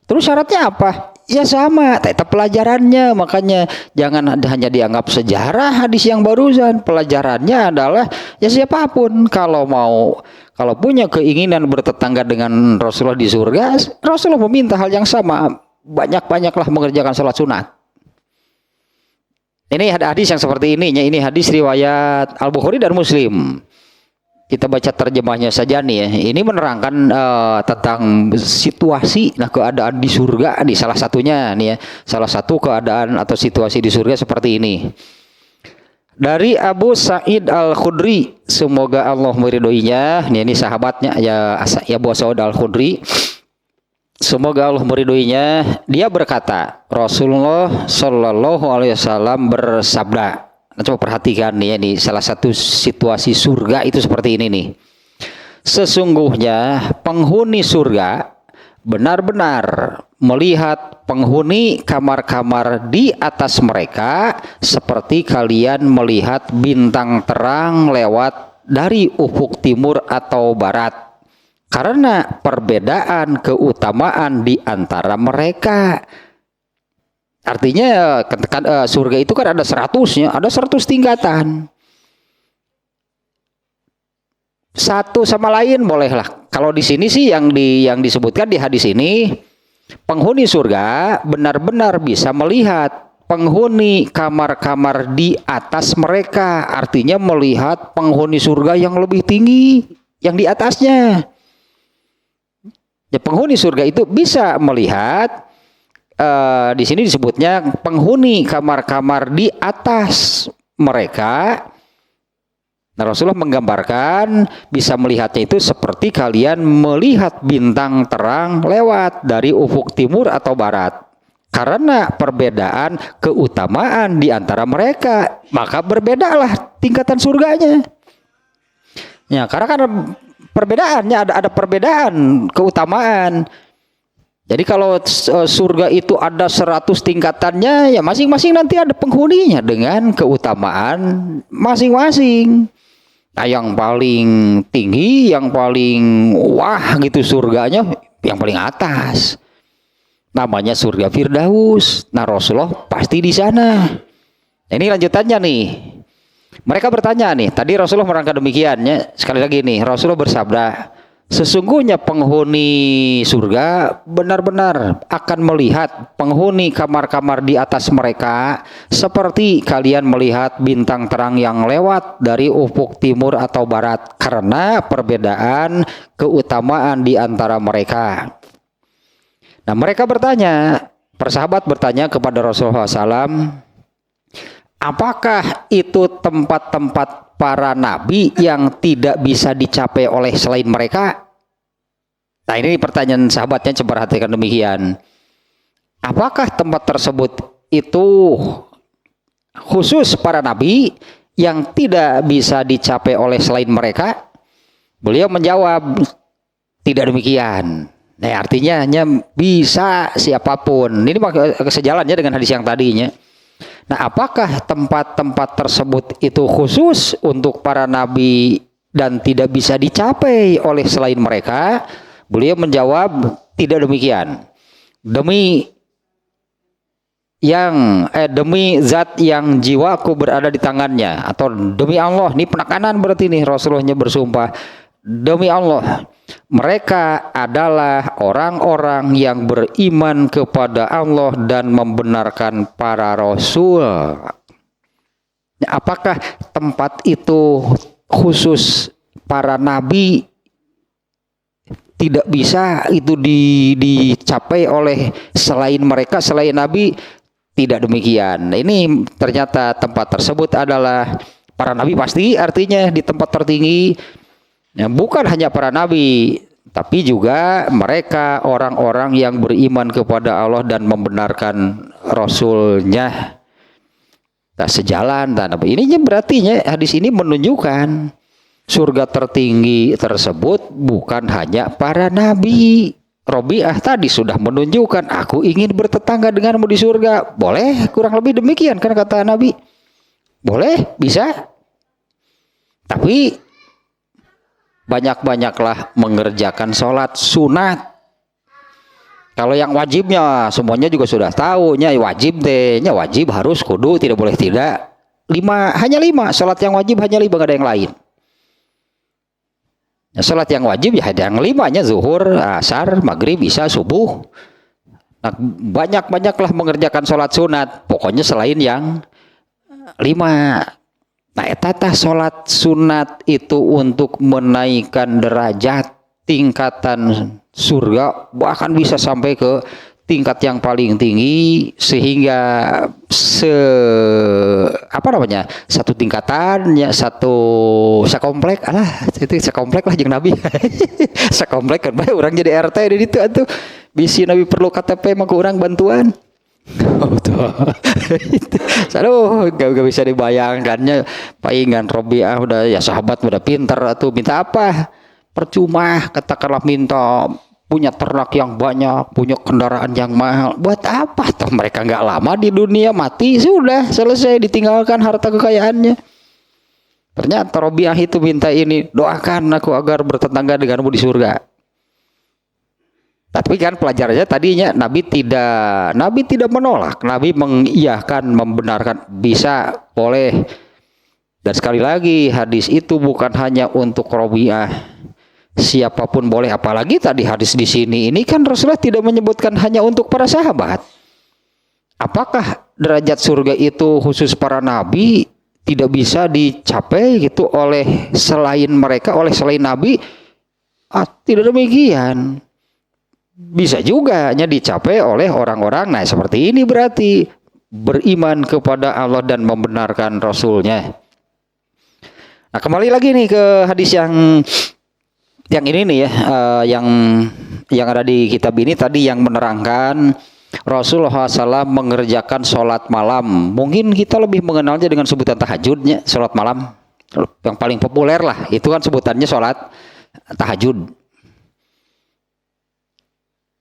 Speaker 1: Terus syaratnya apa? Ya sama, tetap pelajarannya. Makanya jangan hanya dianggap sejarah hadis yang barusan. Pelajarannya adalah ya siapapun kalau punya keinginan bertetangga dengan Rasulullah di surga, Rasulullah meminta hal yang sama. Banyak-banyaklah mengerjakan sholat sunat. Ini ada hadis yang seperti ini. Ini hadis riwayat Al-Bukhari dan Muslim. Kita baca terjemahnya saja nih ya. Ini menerangkan tentang situasi, keadaan di surga nih, salah satunya nih ya. Salah satu keadaan atau situasi di surga seperti ini. Dari Abu Sa'id Al-Khudri, semoga Allah meridhoinya. Ini sahabatnya ya Abu Sa'id Al-Khudri. Semoga Allah meridhoinya. Dia berkata, Rasulullah Shallallahu Alaihi Wasallam bersabda. Nah, coba perhatikan nih ya, di salah satu situasi surga itu seperti ini nih. Sesungguhnya penghuni surga benar-benar melihat penghuni kamar-kamar di atas mereka seperti kalian melihat bintang terang lewat dari ufuk timur atau barat, karena perbedaan keutamaan di antara mereka. Artinya surga itu kan ada 100-nya, ada 100 tingkatan. Satu sama lain bolehlah. Kalau di sini sih yang disebutkan di hadis ini, penghuni surga benar-benar bisa melihat penghuni kamar-kamar di atas mereka. Artinya melihat penghuni surga yang lebih tinggi, yang di atasnya. Ya, penghuni surga itu bisa melihat di sini disebutnya penghuni kamar-kamar di atas mereka. Nah, Rasulullah menggambarkan bisa melihatnya itu seperti kalian melihat bintang terang lewat dari ufuk timur atau barat. Karena perbedaan keutamaan di antara mereka, maka berbedalah tingkatan surganya. Ya, karena perbedaannya ada perbedaan keutamaan. Jadi kalau surga itu ada 100 tingkatannya, ya masing-masing nanti ada penghuninya dengan keutamaan masing-masing. Nah, yang paling tinggi, yang paling wah gitu surganya, yang paling atas. Namanya surga Firdaus. Nah, Rasulullah pasti di sana. Nah, ini lanjutannya nih. Mereka bertanya nih, tadi Rasulullah merangka demikiannya. Sekali lagi nih, Rasulullah bersabda, sesungguhnya penghuni surga benar-benar akan melihat penghuni kamar-kamar di atas mereka seperti kalian melihat bintang terang yang lewat dari ufuk timur atau barat karena perbedaan keutamaan di antara mereka. Nah, mereka bertanya, para sahabat bertanya kepada Rasulullah SAW, apakah itu tempat-tempat para nabi yang tidak bisa dicapai oleh selain mereka? Nah, ini pertanyaan sahabatnya, coba perhatikan demikian. Apakah tempat tersebut itu khusus para nabi yang tidak bisa dicapai oleh selain mereka? Beliau menjawab, tidak demikian. Nah, artinya hanya bisa siapapun. Ini sejalannya dengan hadis yang tadinya. Nah, apakah tempat-tempat tersebut itu khusus untuk para nabi dan tidak bisa dicapai oleh selain mereka? Beliau menjawab, tidak demikian. Demi zat yang jiwaku berada di tangannya, atau demi Allah, ini penekanan berarti nih, Rasulullahnya bersumpah, demi Allah, mereka adalah orang-orang yang beriman kepada Allah dan membenarkan para rasul. Apakah tempat itu khusus para nabi, tidak bisa itu dicapai oleh selain mereka, selain nabi? Tidak demikian. Ini ternyata tempat tersebut adalah para nabi pasti, artinya di tempat tertinggi. Ya, bukan hanya para nabi, tapi juga mereka orang-orang yang beriman kepada Allah dan membenarkan Rasulnya. Nah, sejalan. Ini berarti hadis ini menunjukkan surga tertinggi tersebut bukan hanya para nabi. Robiah tadi sudah menunjukkan, aku ingin bertetangga denganmu di surga. Boleh, kurang lebih demikian kan kata Nabi. Boleh, bisa. Tapi banyak-banyaklah mengerjakan sholat sunat. Kalau yang wajibnya semuanya juga sudah tahu, wajib wajib harus kudu, tidak boleh tidak. Hanya 5 sholat yang wajib, hanya 5, gak ada yang lain. Sholat yang wajib ya ada yang 5, zuhur, asar, maghrib, isya, subuh. Nah, banyak-banyaklah mengerjakan sholat sunat, pokoknya selain yang 5. Nah, etata sholat sunat itu untuk menaikkan derajat tingkatan surga, bahkan bisa sampai ke tingkat yang paling tinggi, sehingga satu tingkatannya, sekomplek itu sekomplek lah jeung Nabi. Sekomplek kan bae urang jadi RT di ditu atuh. Bisi Nabi perlu KTP mah ku urang bantuan. Oh tuh. Aduh, gak bisa dibayangkannya. Paingan Robiah udah ya sahabat udah pinter atuh, minta apa? Percuma, katakanlah minta punya ternak yang banyak, punya kendaraan yang mahal. Buat apa? Toh mereka nggak lama di dunia, mati sudah selesai, ditinggalkan harta kekayaannya. Ternyata Robiah itu minta ini, doakan aku agar bertetangga denganmu di surga. Tapi kan pelajarannya tadinya Nabi tidak menolak, Nabi mengiyakan, membenarkan, bisa, boleh. Dan sekali lagi hadis itu bukan hanya untuk Robiah, siapapun boleh. Apalagi tadi hadis di sini ini kan Rasulullah tidak menyebutkan hanya untuk para sahabat. Apakah derajat surga itu khusus para nabi, tidak bisa dicapai gitu oleh selain mereka, oleh selain nabi? Tidak demikian. Bisa juga hanya dicapai oleh orang-orang. Nah, seperti ini berarti beriman kepada Allah dan membenarkan Rasulnya. Nah, kembali lagi nih ke hadis yang ini nih ya, yang ada di kitab ini tadi, yang menerangkan Rasulullah SAW mengerjakan sholat malam. Mungkin kita lebih mengenalnya dengan sebutan tahajudnya, sholat malam yang paling populer lah. Itu kan sebutannya sholat tahajud.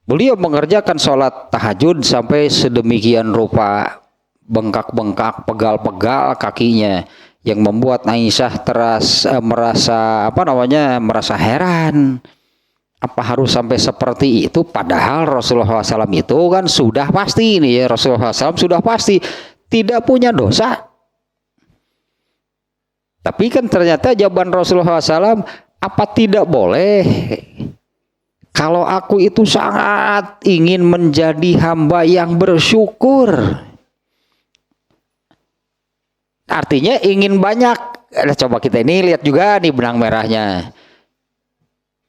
Speaker 1: Beliau mengerjakan sholat tahajud sampai sedemikian rupa, bengkak-bengkak, pegal-pegal kakinya. yang membuat Aisyah merasa heran. Apa harus sampai seperti itu? Padahal Rasulullah SAW itu kan sudah pasti ini ya, Rasulullah SAW sudah pasti tidak punya dosa. Tapi kan ternyata jawaban Rasulullah SAW, apa tidak boleh? Kalau aku itu sangat ingin menjadi hamba yang bersyukur. Artinya ingin banyak. Coba kita ini lihat juga nih benang merahnya.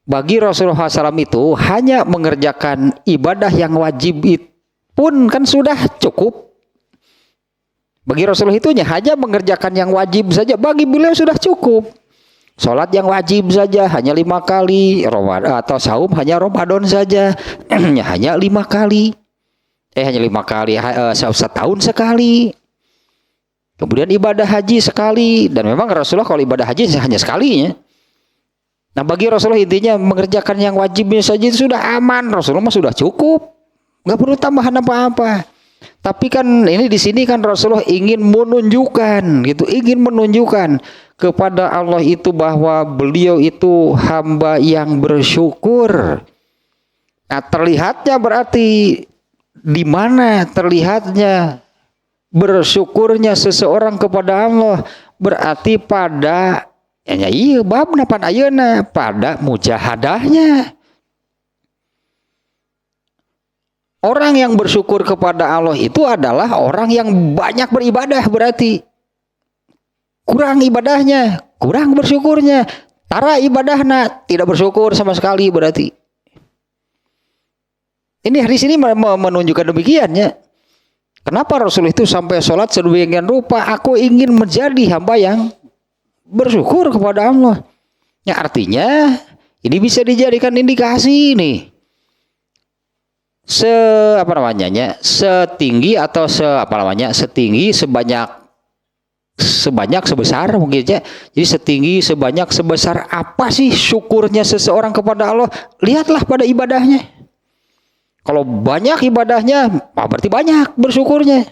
Speaker 1: Bagi Rasulullah SAW itu hanya mengerjakan ibadah yang wajib pun kan sudah cukup. Bagi Rasulullah itu hanya mengerjakan yang wajib saja. Bagi beliau sudah cukup. Sholat yang wajib saja hanya 5 kali. Atau saum hanya Ramadan saja. Hanya 5 kali. Hanya 5 kali. Setahun sekali. Kemudian ibadah haji sekali. Dan memang Rasulullah kalau ibadah haji hanya sekali ya. Nah bagi Rasulullah intinya mengerjakan yang wajibnya saja itu sudah aman. Rasulullah sudah cukup, nggak perlu tambahan apa-apa. Tapi kan ini di sini kan Rasulullah ingin menunjukkan kepada Allah itu bahwa beliau itu hamba yang bersyukur. Nah terlihatnya berarti di mana terlihatnya bersyukurnya seseorang kepada Allah berarti pada iya bab napan ayeuna pada mujahadahnya. Orang yang bersyukur kepada Allah itu adalah orang yang banyak beribadah berarti. Kurang ibadahnya, kurang bersyukurnya. Tara ibadahna tidak bersyukur sama sekali berarti. Ini hadis ini menunjukkan demikian ya. Kenapa Rasul itu sampai sholat sedemikian rupa? Aku ingin menjadi hamba yang bersyukur kepada Allah. Ya artinya ini bisa dijadikan indikasi nih. Setinggi atau setinggi sebanyak sebesar mungkin ya. Jadi setinggi sebesar apa sih syukurnya seseorang kepada Allah? Lihatlah pada ibadahnya. Kalau banyak ibadahnya, berarti banyak bersyukurnya.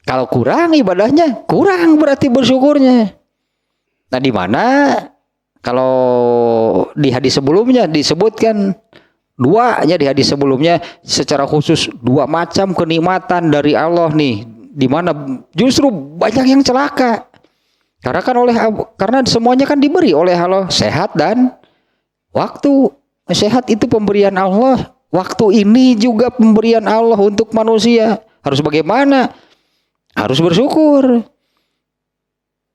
Speaker 1: Kalau kurang ibadahnya, kurang berarti bersyukurnya. Nah di mana kalau di hadis sebelumnya disebutkan di hadis sebelumnya secara khusus 2 macam kenikmatan dari Allah nih, di mana justru banyak yang celaka. Karena semuanya kan diberi oleh Allah, sehat dan waktu. Sehat itu pemberian Allah, waktu ini juga pemberian Allah untuk manusia. Harus bagaimana? Harus bersyukur.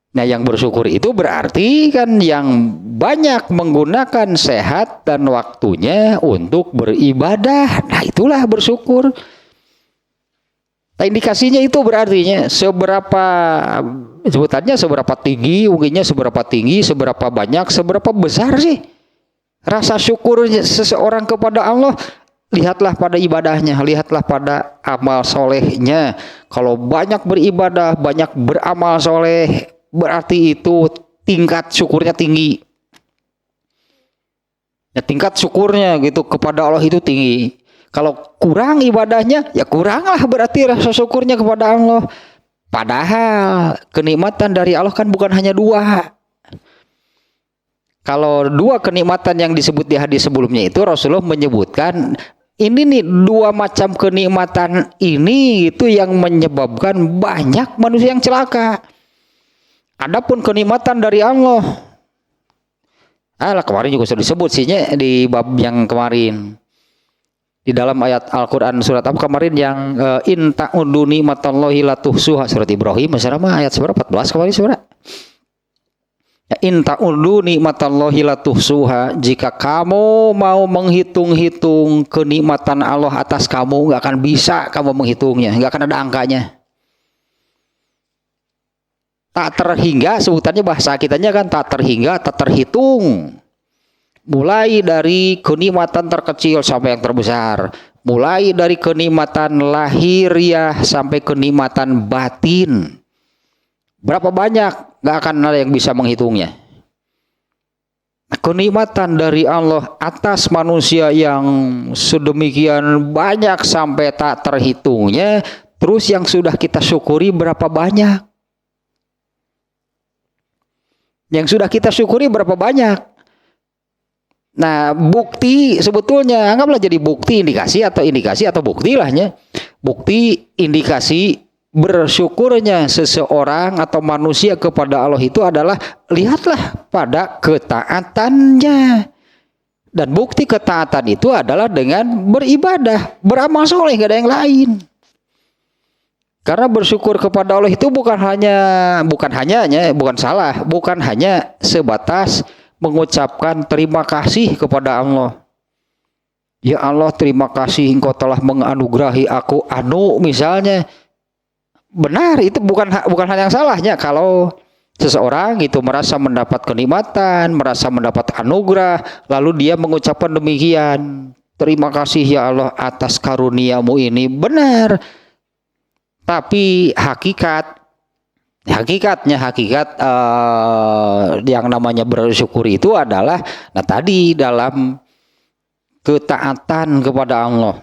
Speaker 1: Nah yang bersyukur itu berarti kan yang banyak menggunakan sehat dan waktunya untuk beribadah. Nah itulah bersyukur. Nah indikasinya itu berartinya seberapa tinggi, mungkinnya seberapa tinggi, seberapa banyak, seberapa besar sih rasa syukur seseorang kepada Allah. Lihatlah pada ibadahnya, lihatlah pada amal solehnya. Kalau banyak beribadah, banyak beramal soleh, berarti itu tingkat syukurnya tinggi. Ya, tingkat syukurnya gitu kepada Allah itu tinggi. Kalau kurang ibadahnya, ya kuranglah berarti rasa syukurnya kepada Allah. Padahal kenikmatan dari Allah kan bukan hanya 2. Kalau 2 kenikmatan yang disebut di hadis sebelumnya itu Rasulullah menyebutkan ini nih 2 macam kenikmatan ini itu yang menyebabkan banyak manusia yang celaka. Adapun kenikmatan dari Allah, kemarin juga sudah disebut sihnya di bab yang kemarin. Di dalam ayat Al-Quran surat apa kemarin yang in ta'uddu ni'matallahi la tuhsuha, surat Ibrahim, misalnya ayat 14 kemarin surat. In ta'uddu ni'matallahi la tuhsuha, jika kamu mau menghitung-hitung kenikmatan Allah atas kamu, nggak akan bisa kamu menghitungnya, nggak akan ada angkanya. Tak terhingga, sebutannya bahasa kitanya kan tak terhingga, tak terhitung. Mulai dari kenikmatan terkecil sampai yang terbesar. Mulai dari kenikmatan lahiriah sampai kenikmatan batin. Berapa banyak? Gak akan ada yang bisa menghitungnya. Kenikmatan dari Allah atas manusia yang sedemikian banyak sampai tak terhitungnya. Terus yang sudah kita syukuri berapa banyak? Yang sudah kita syukuri berapa banyak. Nah, bukti sebetulnya anggaplah jadi bukti indikasi atau bukti lahnya. Bukti indikasi bersyukurnya seseorang atau manusia kepada Allah itu adalah lihatlah pada ketaatannya. Dan bukti ketaatan itu adalah dengan beribadah, beramal soleh, gak ada yang lain. Karena bersyukur kepada Allah itu bukan hanya sebatas mengucapkan terima kasih kepada Allah. Ya Allah, terima kasih Engkau telah menganugerahi aku misalnya. Benar, itu bukan hal yang salahnya kalau seseorang itu merasa mendapat kenikmatan, merasa mendapat anugerah, lalu dia mengucapkan demikian. Terima kasih ya Allah atas karuniamu ini. Benar. Tapi hakikat yang namanya bersyukur itu adalah tadi dalam ketaatan kepada Allah.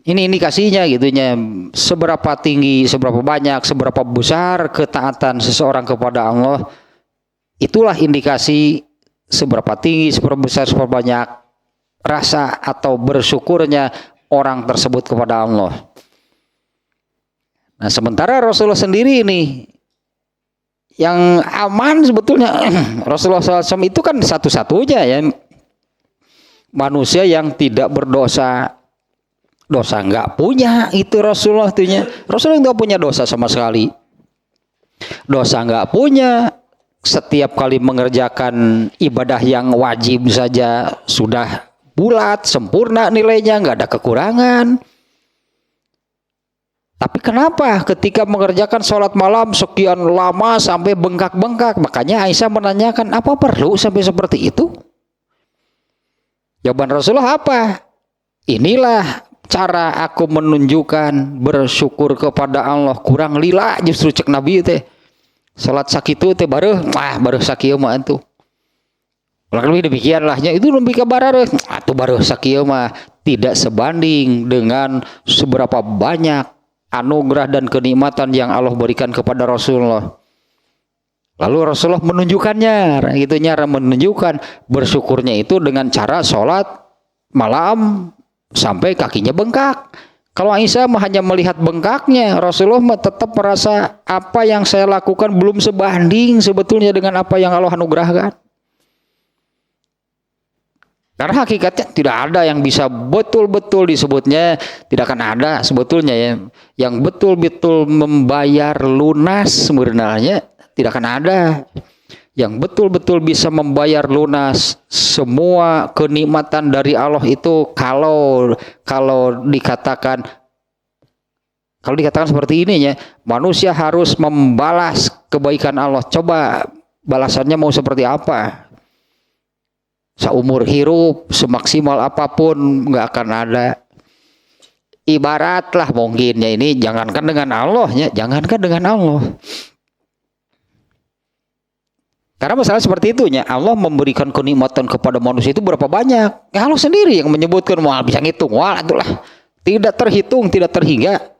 Speaker 1: Ini indikasinya gitunya, seberapa tinggi, seberapa banyak, seberapa besar ketaatan seseorang kepada Allah. Itulah indikasi seberapa tinggi, seberapa besar, seberapa banyak rasa atau bersyukurnya orang tersebut kepada Allah. Nah, sementara Rasulullah sendiri ini yang aman sebetulnya Rasulullah SAW itu kan satu-satunya ya manusia yang tidak berdosa. Dosa nggak punya itu Rasulullah nggak punya dosa sama sekali. Dosa nggak punya. Setiap kali mengerjakan ibadah yang wajib saja sudah bulat, sempurna nilainya, nggak ada kekurangan. Tapi kenapa ketika mengerjakan sholat malam sekian lama sampai bengkak-bengkak? Makanya Aisyah menanyakan, apa perlu sampai seperti itu? Jawaban Rasulullah apa? Inilah cara aku menunjukkan bersyukur kepada Allah. Kurang lila justru cek Nabi teh. Sholat sakitu teh baru sakieu mah antu. Kurang lebih demikianlahnya, itu lebih ke baru sakieu mah tidak sebanding dengan seberapa banyak anugerah dan kenikmatan yang Allah berikan kepada Rasulullah. Lalu Rasulullah menunjukkannya, menunjukkan bersyukurnya itu dengan cara sholat malam sampai kakinya bengkak. Kalau Aisyah hanya melihat bengkaknya, Rasulullah tetap merasa apa yang saya lakukan belum sebanding sebetulnya dengan apa yang Allah anugerahkan. Karena hakikatnya tidak ada yang bisa betul-betul disebutnya, tidak akan ada sebetulnya ya, yang betul-betul membayar lunas sebenarnya tidak akan ada. Yang betul-betul bisa membayar lunas semua kenikmatan dari Allah itu kalau dikatakan seperti ini ya, manusia harus membalas kebaikan Allah. Coba balasannya mau seperti apa? Seumur hidup, semaksimal apapun nggak akan ada. Ibaratlah mungkin ya ini, jangankan dengan Allah ya, jangankan dengan Allah. Karena masalah seperti itu ya, Allah memberikan kenikmatan kepada manusia itu berapa banyak? Ya Allah sendiri yang menyebutkan, bisa ngitung, itulah tidak terhitung, tidak terhingga.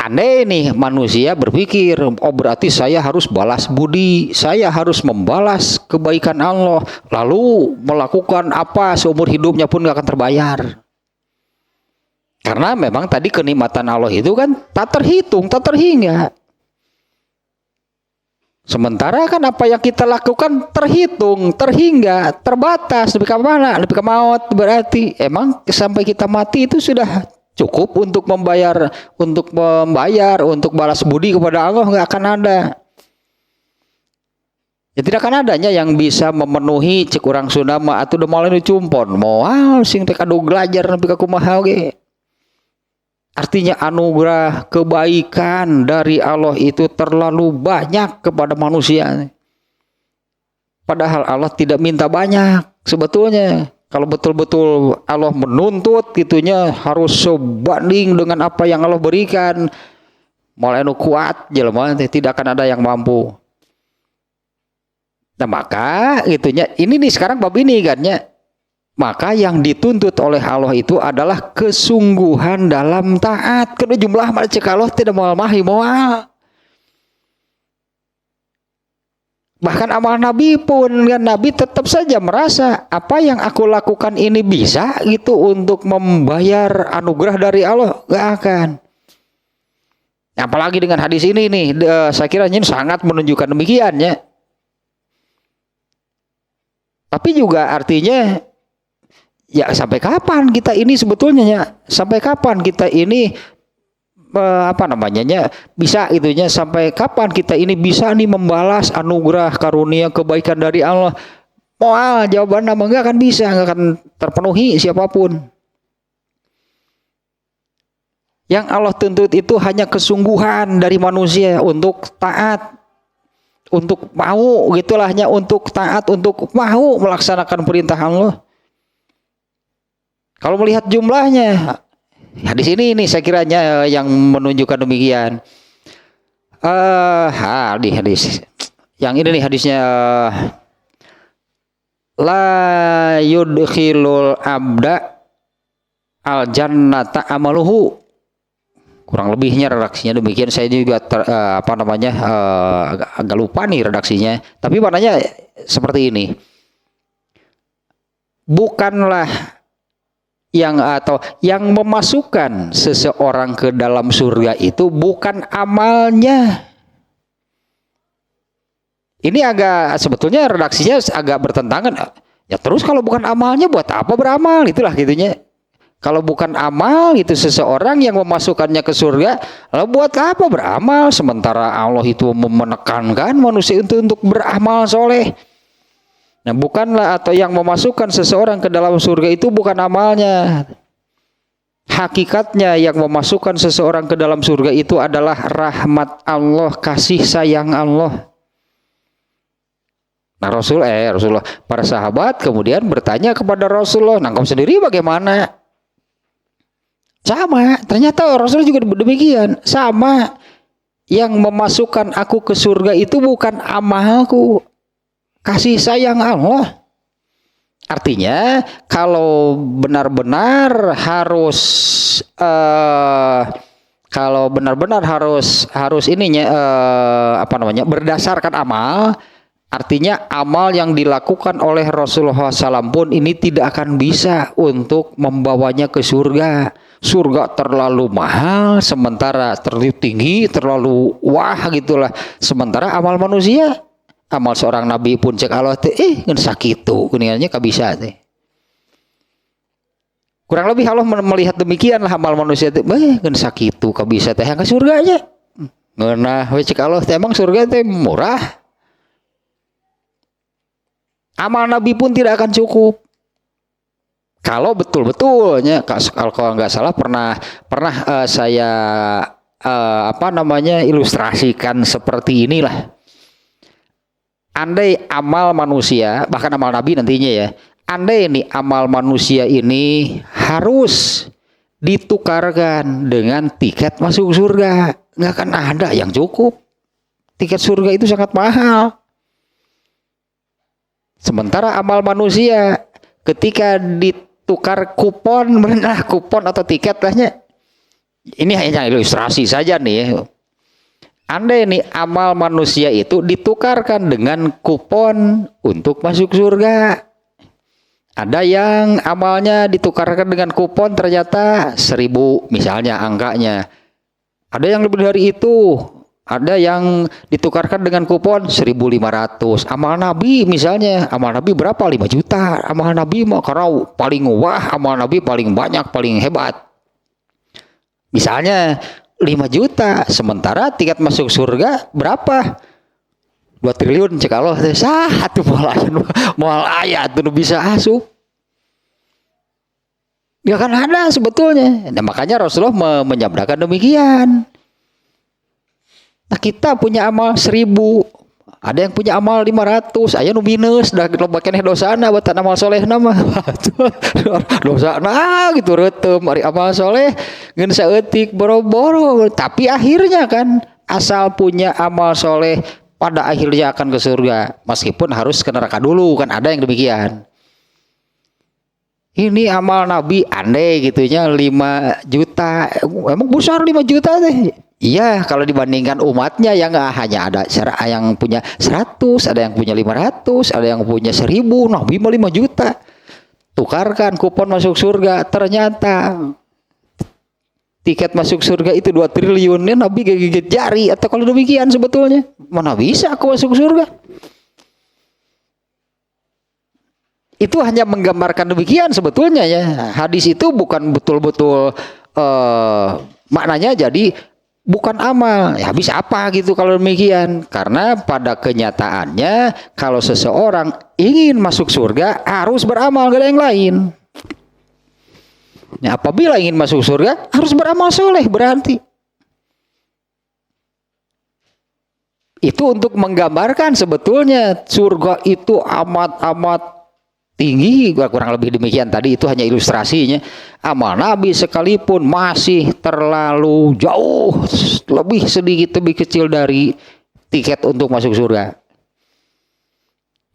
Speaker 1: Aneh nih manusia berpikir, berarti saya harus balas budi, saya harus membalas kebaikan Allah, lalu melakukan apa seumur hidupnya pun gak akan terbayar. Karena memang tadi kenikmatan Allah itu kan tak terhitung, tak terhingga. Sementara kan apa yang kita lakukan terhitung, terhingga, terbatas, lebih ke mana? Lebih ke maut. Berarti emang sampai kita mati itu sudah cukup untuk membayar, untuk balas budi kepada Allah, nggak akan ada. Ya tidak akan adanya yang bisa memenuhi cek urang Sunda mah atuh da moal cumpon. Moal sing teh kadu glajar nepi ka kumaha ge. Artinya anugerah kebaikan dari Allah itu terlalu banyak kepada manusia. Padahal Allah tidak minta banyak sebetulnya. Kalau betul-betul Allah menuntut gitunya harus sebanding dengan apa yang Allah berikan. Mulai nu kuat jelema tidak akan ada yang mampu. Nah maka gitunya ini nih sekarang bab ini kan ya. Maka yang dituntut oleh Allah itu adalah kesungguhan dalam taat. Karena jumlah macam Allah tidak moal mahi moal. Bahkan amal Nabi pun kan, Nabi tetap saja merasa apa yang aku lakukan ini bisa gitu untuk membayar anugerah dari Allah, gak akan. Apalagi dengan hadis ini nih, saya kira ini sangat menunjukkan demikian ya. Tapi juga artinya ya sampai kapan kita ini sebetulnya ya, sampai kapan kita ini bisa itunya, sampai kapan kita ini bisa nih membalas anugerah karunia kebaikan dari Allah. Jawaban nama nggak akan bisa, nggak akan terpenuhi siapapun. Yang Allah tuntut itu hanya kesungguhan dari manusia untuk taat, untuk mau gitulah, hanya untuk taat, untuk mau melaksanakan perintah Allah. Kalau melihat jumlahnya, hadis ini saya kiranya yang menunjukkan demikian. Di hadis yang ini nih hadisnya, la yudkhilul abda al jannata amaluhu. Kurang lebihnya redaksinya demikian. Saya juga agak lupa nih redaksinya. Tapi maknanya seperti ini. Bukanlah yang memasukkan seseorang ke dalam surga itu bukan amalnya. Ini sebetulnya redaksinya agak bertentangan. Ya terus kalau bukan amalnya buat apa beramal, itulah gitunya. Kalau bukan amal itu seseorang yang memasukkannya ke surga, lalu buat apa beramal? Sementara Allah itu menekankan manusia untuk beramal soleh. Nah, bukanlah atau yang memasukkan seseorang ke dalam surga itu bukan amalnya. Hakikatnya yang memasukkan seseorang ke dalam surga itu adalah rahmat Allah, kasih sayang Allah. Nah Rasulullah, para sahabat kemudian bertanya kepada Rasulullah, nah kamu sendiri bagaimana? Sama, ternyata Rasulullah juga demikian. Sama, yang memasukkan aku ke surga itu bukan amalku, kasih sayang Allah. Artinya kalau benar-benar harus berdasarkan amal, artinya amal yang dilakukan oleh Rasulullah SAW pun ini tidak akan bisa untuk membawanya ke surga. Surga terlalu mahal, sementara terlalu tinggi, terlalu wah gitulah. Sementara amal manusia, amal seorang nabi pun cek Allah ngan sakitu kuningannya kabisa teh. Kurang lebih Allah melihat demikian lah amal manusia teh, ngan sakitu kabisa teh ke surganya. Ngeunah we cek Allah teh emang surga teh murah. Amal nabi pun tidak akan cukup. Kalau betul-betulnya, kalau nggak salah pernah saya ilustrasikan seperti inilah. Andai amal manusia, bahkan amal nabi nantinya ya, andai ini amal manusia ini harus ditukarkan dengan tiket masuk surga, nggak akan ada yang cukup. Tiket surga itu sangat mahal. Sementara amal manusia ketika ditukar kupon atau tiket lahnya, ini hanya ilustrasi saja nih. Andai nih amal manusia itu ditukarkan dengan kupon untuk masuk surga. Ada yang amalnya ditukarkan dengan kupon ternyata 1.000 misalnya angkanya. Ada yang lebih dari itu. Ada yang ditukarkan dengan kupon 1.500. Amal Nabi misalnya, amal Nabi berapa? 5 juta. Amal Nabi mah karena paling wah, amal Nabi paling banyak, paling hebat. Misalnya 5 juta. Sementara tiket masuk surga berapa? 2 triliun cek Allah. Satu moal ayat itu bisa asup. Gak akan ada sebetulnya. Nah, makanya Rasulullah menyabdakan demikian. Nah, kita punya amal 1.000, ada yang punya amal 500, aya nu minus dah loba keneh dosana batan amal soleh nama. Dosana gitu reuteum ari amal soleh ngeun saeutik boro-boro, tapi akhirnya kan asal punya amal soleh pada akhirnya akan ke surga meskipun harus ke neraka dulu, kan ada yang demikian. Ini amal Nabi andai gitunya 5 juta, emang besar 5 juta teh. Iya, kalau dibandingkan umatnya yang hanya ada yang punya 100, ada yang punya 500, ada yang punya 1000, Nabi mah 5 juta. Tukarkan kupon masuk surga, ternyata tiket masuk surga itu 2 triliun, ya Nabi gigit jari. Atau kalau demikian sebetulnya, mana bisa aku masuk surga? Itu hanya menggambarkan demikian sebetulnya ya. Hadis itu bukan betul-betul maknanya jadi bukan amal. Ya habis apa gitu kalau demikian? Karena pada kenyataannya kalau seseorang ingin masuk surga harus beramal, gak ada yang lain. Nah, apabila ingin masuk surga harus beramal soleh berarti. Itu untuk menggambarkan sebetulnya surga itu amat-amat tinggi, kurang lebih demikian tadi, itu hanya ilustrasinya. Amal Nabi sekalipun masih terlalu jauh, lebih sedikit lebih kecil dari tiket untuk masuk surga.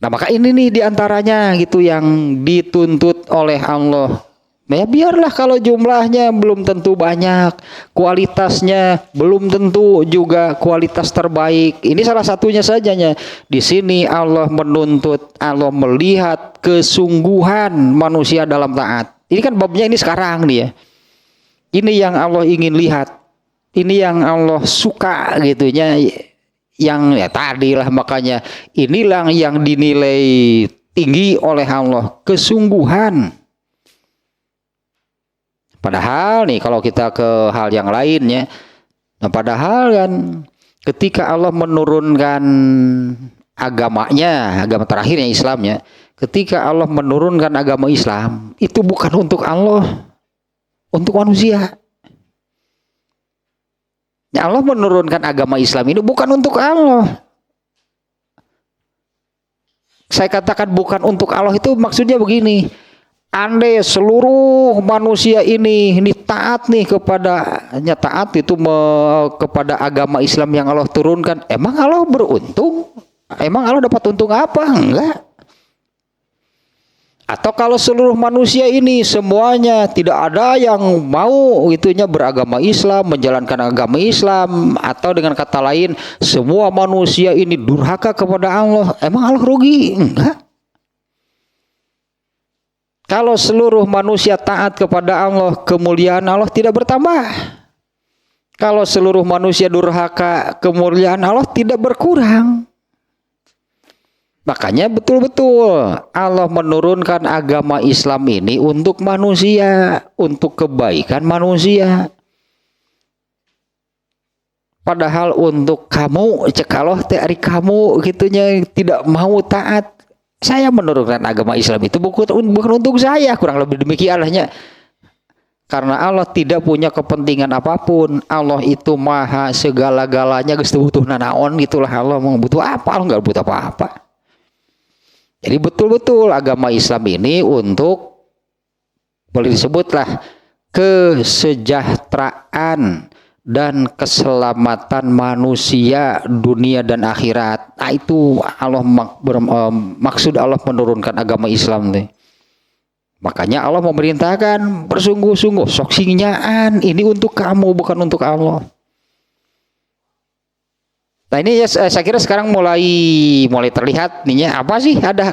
Speaker 1: Nah maka ini nih diantaranya gitu yang dituntut oleh Allah. Ya biarlah kalau jumlahnya belum tentu banyak, kualitasnya belum tentu juga kualitas terbaik. Ini salah satunya sajanya. Di sini Allah menuntut, Allah melihat kesungguhan manusia dalam taat. Ini kan babnya ini sekarang nih ya. Ini yang Allah ingin lihat. Ini yang Allah suka gitunya. Yang ya tadilah makanya inilah yang dinilai tinggi oleh Allah, kesungguhan. Padahal nih kalau kita ke hal yang lainnya, nah padahal kan ketika Allah menurunkan agamanya, agama terakhirnya Islamnya, ketika Allah menurunkan agama Islam, itu bukan untuk Allah, untuk manusia. Ya Allah menurunkan agama Islam ini bukan untuk Allah. Saya katakan bukan untuk Allah itu maksudnya begini. Andai seluruh manusia ini taat nih taat itu kepada agama Islam yang Allah turunkan, emang Allah beruntung? Emang Allah dapat untung apa? Enggak. Atau kalau seluruh manusia ini semuanya tidak ada yang mau itunya beragama Islam, menjalankan agama Islam, atau dengan kata lain semua manusia ini durhaka kepada Allah, emang Allah rugi? Enggak. Kalau seluruh manusia taat kepada Allah, kemuliaan Allah tidak bertambah. Kalau seluruh manusia durhaka, kemuliaan Allah tidak berkurang. Makanya betul-betul Allah menurunkan agama Islam ini untuk manusia, untuk kebaikan manusia. Padahal untuk kamu, cek Allah dari kamu gitunya tidak mau taat. Saya menurunkan agama Islam itu bukan untuk saya, kurang lebih demikiannya. Karena Allah tidak punya kepentingan apapun. Allah itu maha segala-galanya, geus teu butuh nanaon gitulah. Allah mau butuh apa? Allah enggak butuh apa-apa. Jadi betul-betul agama Islam ini untuk boleh disebutlah kesejahteraan dan keselamatan manusia dunia dan akhirat. Nah itu Allah maksud Allah menurunkan agama Islam nih. Makanya Allah memerintahkan bersungguh-sungguh, sok singyaan ini untuk kamu bukan untuk Allah. Nah ini ya saya kira sekarang mulai terlihat nih ya,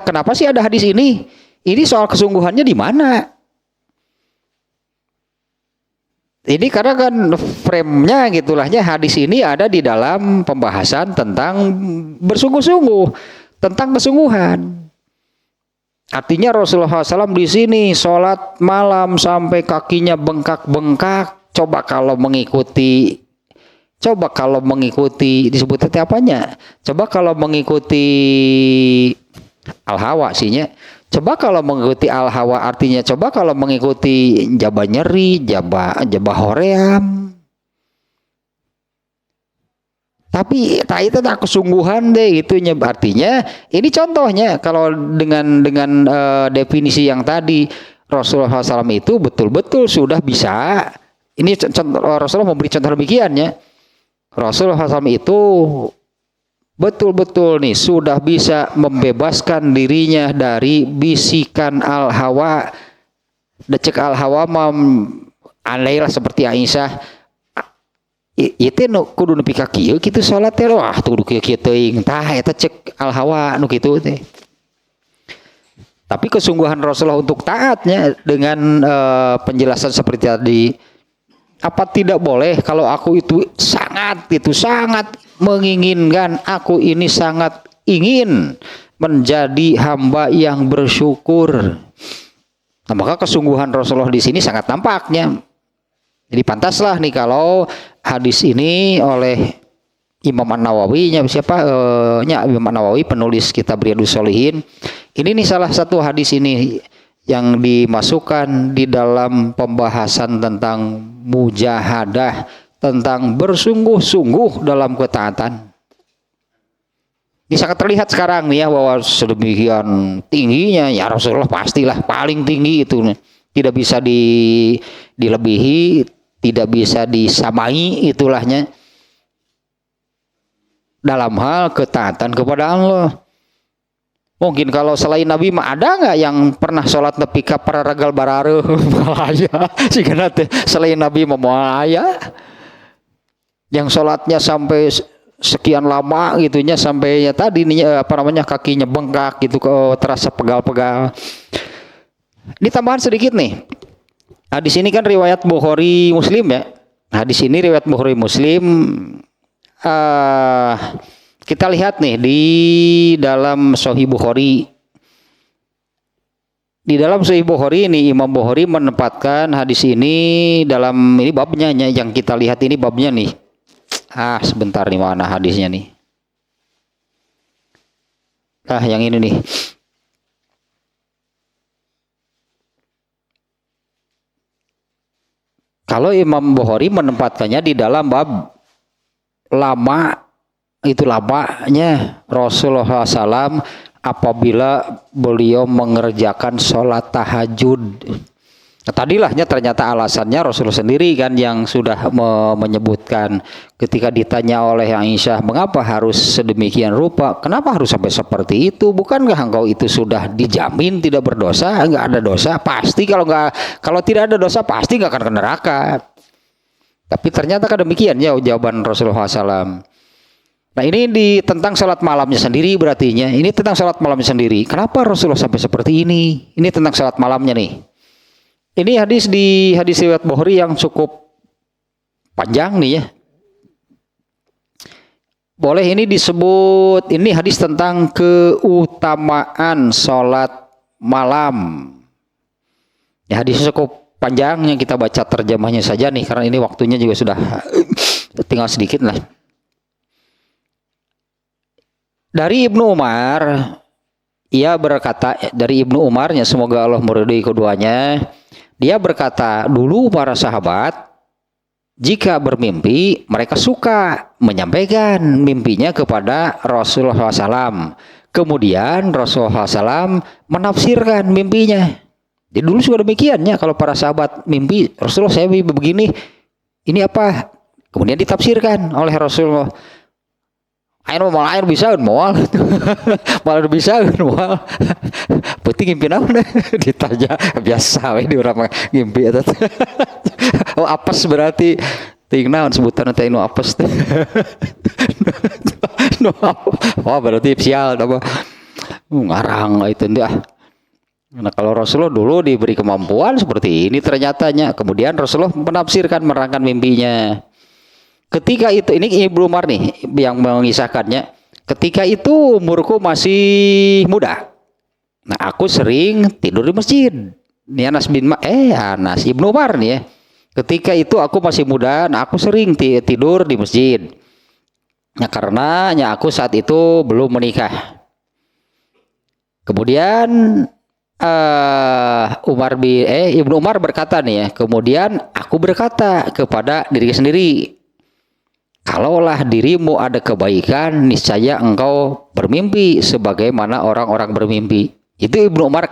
Speaker 1: kenapa sih ada hadis ini? Ini soal kesungguhannya di mana? Ini karena kan frame-nya gitulahnya hadis ini ada di dalam pembahasan tentang bersungguh-sungguh, tentang kesungguhan. Artinya Rasulullah SAW di sini sholat malam sampai kakinya bengkak-bengkak. Coba kalau mengikuti disebutnya apanya? Coba kalau mengikuti al-hawa sihnya. Coba kalau mengikuti al-hawa artinya coba kalau mengikuti jaba nyeri, jaba hoream. Tapi itu tak kesungguhan deh itunya, artinya ini contohnya kalau dengan definisi yang tadi Rasulullah SAW itu betul-betul sudah bisa. Ini Rasulullah memberi contoh demikian ya. Rasulullah SAW itu betul-betul nih sudah bisa membebaskan dirinya dari bisikan al-hawa. Decek al-hawa andailah seperti Aisyah, ieu teh nu kudu nepi ka kieu kitu salat teh wah kudu kieu teuing tah eta cek al hawa nu kitu teh. Tapi kesungguhan Rasulullah untuk taatnya dengan penjelasan seperti tadi, apa tidak boleh kalau aku itu sangat menginginkan, aku ini sangat ingin menjadi hamba yang bersyukur. Nah, maka kesungguhan Rasulullah di sini sangat nampaknya. Jadi pantaslah nih kalau hadis ini oleh Imam An-Nawawi, Imam An-Nawawi penulis kitab Riyadhus Shalihin. Ini nih salah satu hadis ini yang dimasukkan di dalam pembahasan tentang mujahadah, tentang bersungguh-sungguh dalam ketaatan. Ini sangat terlihat sekarang nih ya bahwa sedemikian tingginya ya Rasulullah pastilah paling tinggi itu, tidak bisa dilebihi, tidak bisa disamai itulahnya dalam hal ketaatan kepada Allah. Mungkin kalau selain Nabi mah ada nggak yang pernah sholat nepi ka pararagal barareuh malaya sigana teh selain Nabi mah malaya yang sholatnya sampai sekian lama gitunya sampai ya tadi nih kakinya bengkak gitu terasa pegal-pegal. Ini tambahan sedikit nih. Hadis ini kan riwayat Bukhari Muslim ya. Hadis ini riwayat Bukhari Muslim. Kita lihat nih di dalam Sahih Bukhari. Di dalam Sahih Bukhari ini Imam Bukhari menempatkan hadis ini dalam ini babnya yang kita lihat ini babnya nih. Sebentar nih mana hadisnya nih. Yang ini nih. Kalau Imam Bukhari menempatkannya di dalam bab lamanya Rasulullah SAW apabila beliau mengerjakan sholat tahajud. Nah, tadilahnya ternyata alasannya Rasulullah sendiri kan yang sudah menyebutkan ketika ditanya oleh Aisyah mengapa harus sedemikian rupa, kenapa harus sampai seperti itu, bukankah engkau itu sudah dijamin tidak berdosa, enggak ada dosa pasti, kalau tidak ada dosa pasti enggak akan ke neraka. Tapi ternyata kan demikian ya jawaban Rasulullah SAW. Nah ini tentang sholat malamnya sendiri berartinya, ini tentang sholat malamnya sendiri. Kenapa Rasulullah sampai seperti ini? Ini tentang sholat malamnya nih. Ini hadis riwayat Bukhari yang cukup panjang nih ya. Boleh ini disebut, ini hadis tentang keutamaan sholat malam. Ya hadisnya cukup panjang yang kita baca terjemahnya saja nih karena ini waktunya juga sudah tinggal sedikit lah. Dari Ibnu Umar, ia berkata dari Ibnu Umarnya semoga Allah meridhai keduanya. Dia berkata, dulu para sahabat jika bermimpi mereka suka menyampaikan mimpinya kepada Rasulullah SAW. Kemudian Rasulullah SAW menafsirkan mimpinya. Jadi dulu juga demikiannya kalau para sahabat mimpi Rasulullah saya mimpi begini, ini apa? Kemudian ditafsirkan oleh Rasulullah. Air bisa moal malah bisa moal penting ngimpi naon ditanya biasa we di urang ngimpi eta oh apes berarti ting naon sebutan teh nu apes teh oh berarti sial apa ngarang itu teh. Nah kalau Rasulullah dulu diberi kemampuan seperti ini ternyatanya, kemudian Rasulullah menafsirkan menerangkan mimpinya. Ketika itu, ini Ibnu Umar nih yang mengisahkannya. Ketika itu umurku masih muda. Nah aku sering tidur di masjid. Ini Anas Ibnu Umar nih ya. Ketika itu aku masih muda, nah aku sering tidur di masjid. Nah karena aku saat itu belum menikah. Kemudian Ibnu Umar berkata nih ya. Kemudian aku berkata kepada diri sendiri. Kalaulah dirimu ada kebaikan, niscaya engkau bermimpi sebagaimana orang-orang bermimpi. Itu Ibnu Umar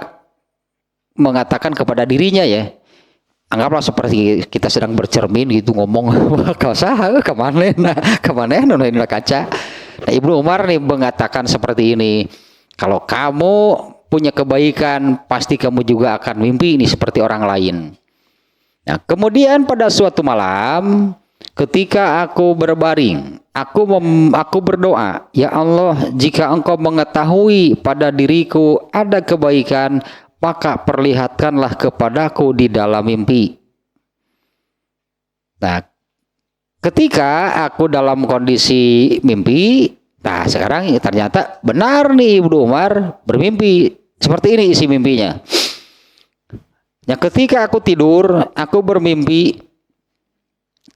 Speaker 1: mengatakan kepada dirinya ya. Anggaplah seperti kita sedang bercermin gitu ngomong, kau saha kemana ini kaca. Nah, Ibnu Umar nih mengatakan seperti ini. Kalau kamu punya kebaikan, pasti kamu juga akan mimpi ini seperti orang lain. Nah, kemudian pada suatu malam ketika aku berbaring, aku berdoa, ya Allah, jika Engkau mengetahui pada diriku ada kebaikan, maka perlihatkanlah kepadaku di dalam mimpi. Nah, ketika aku dalam kondisi mimpi, nah sekarang ternyata benar nih Ibnu Umar bermimpi. Seperti ini isi mimpinya. Ya, ketika aku tidur, aku bermimpi,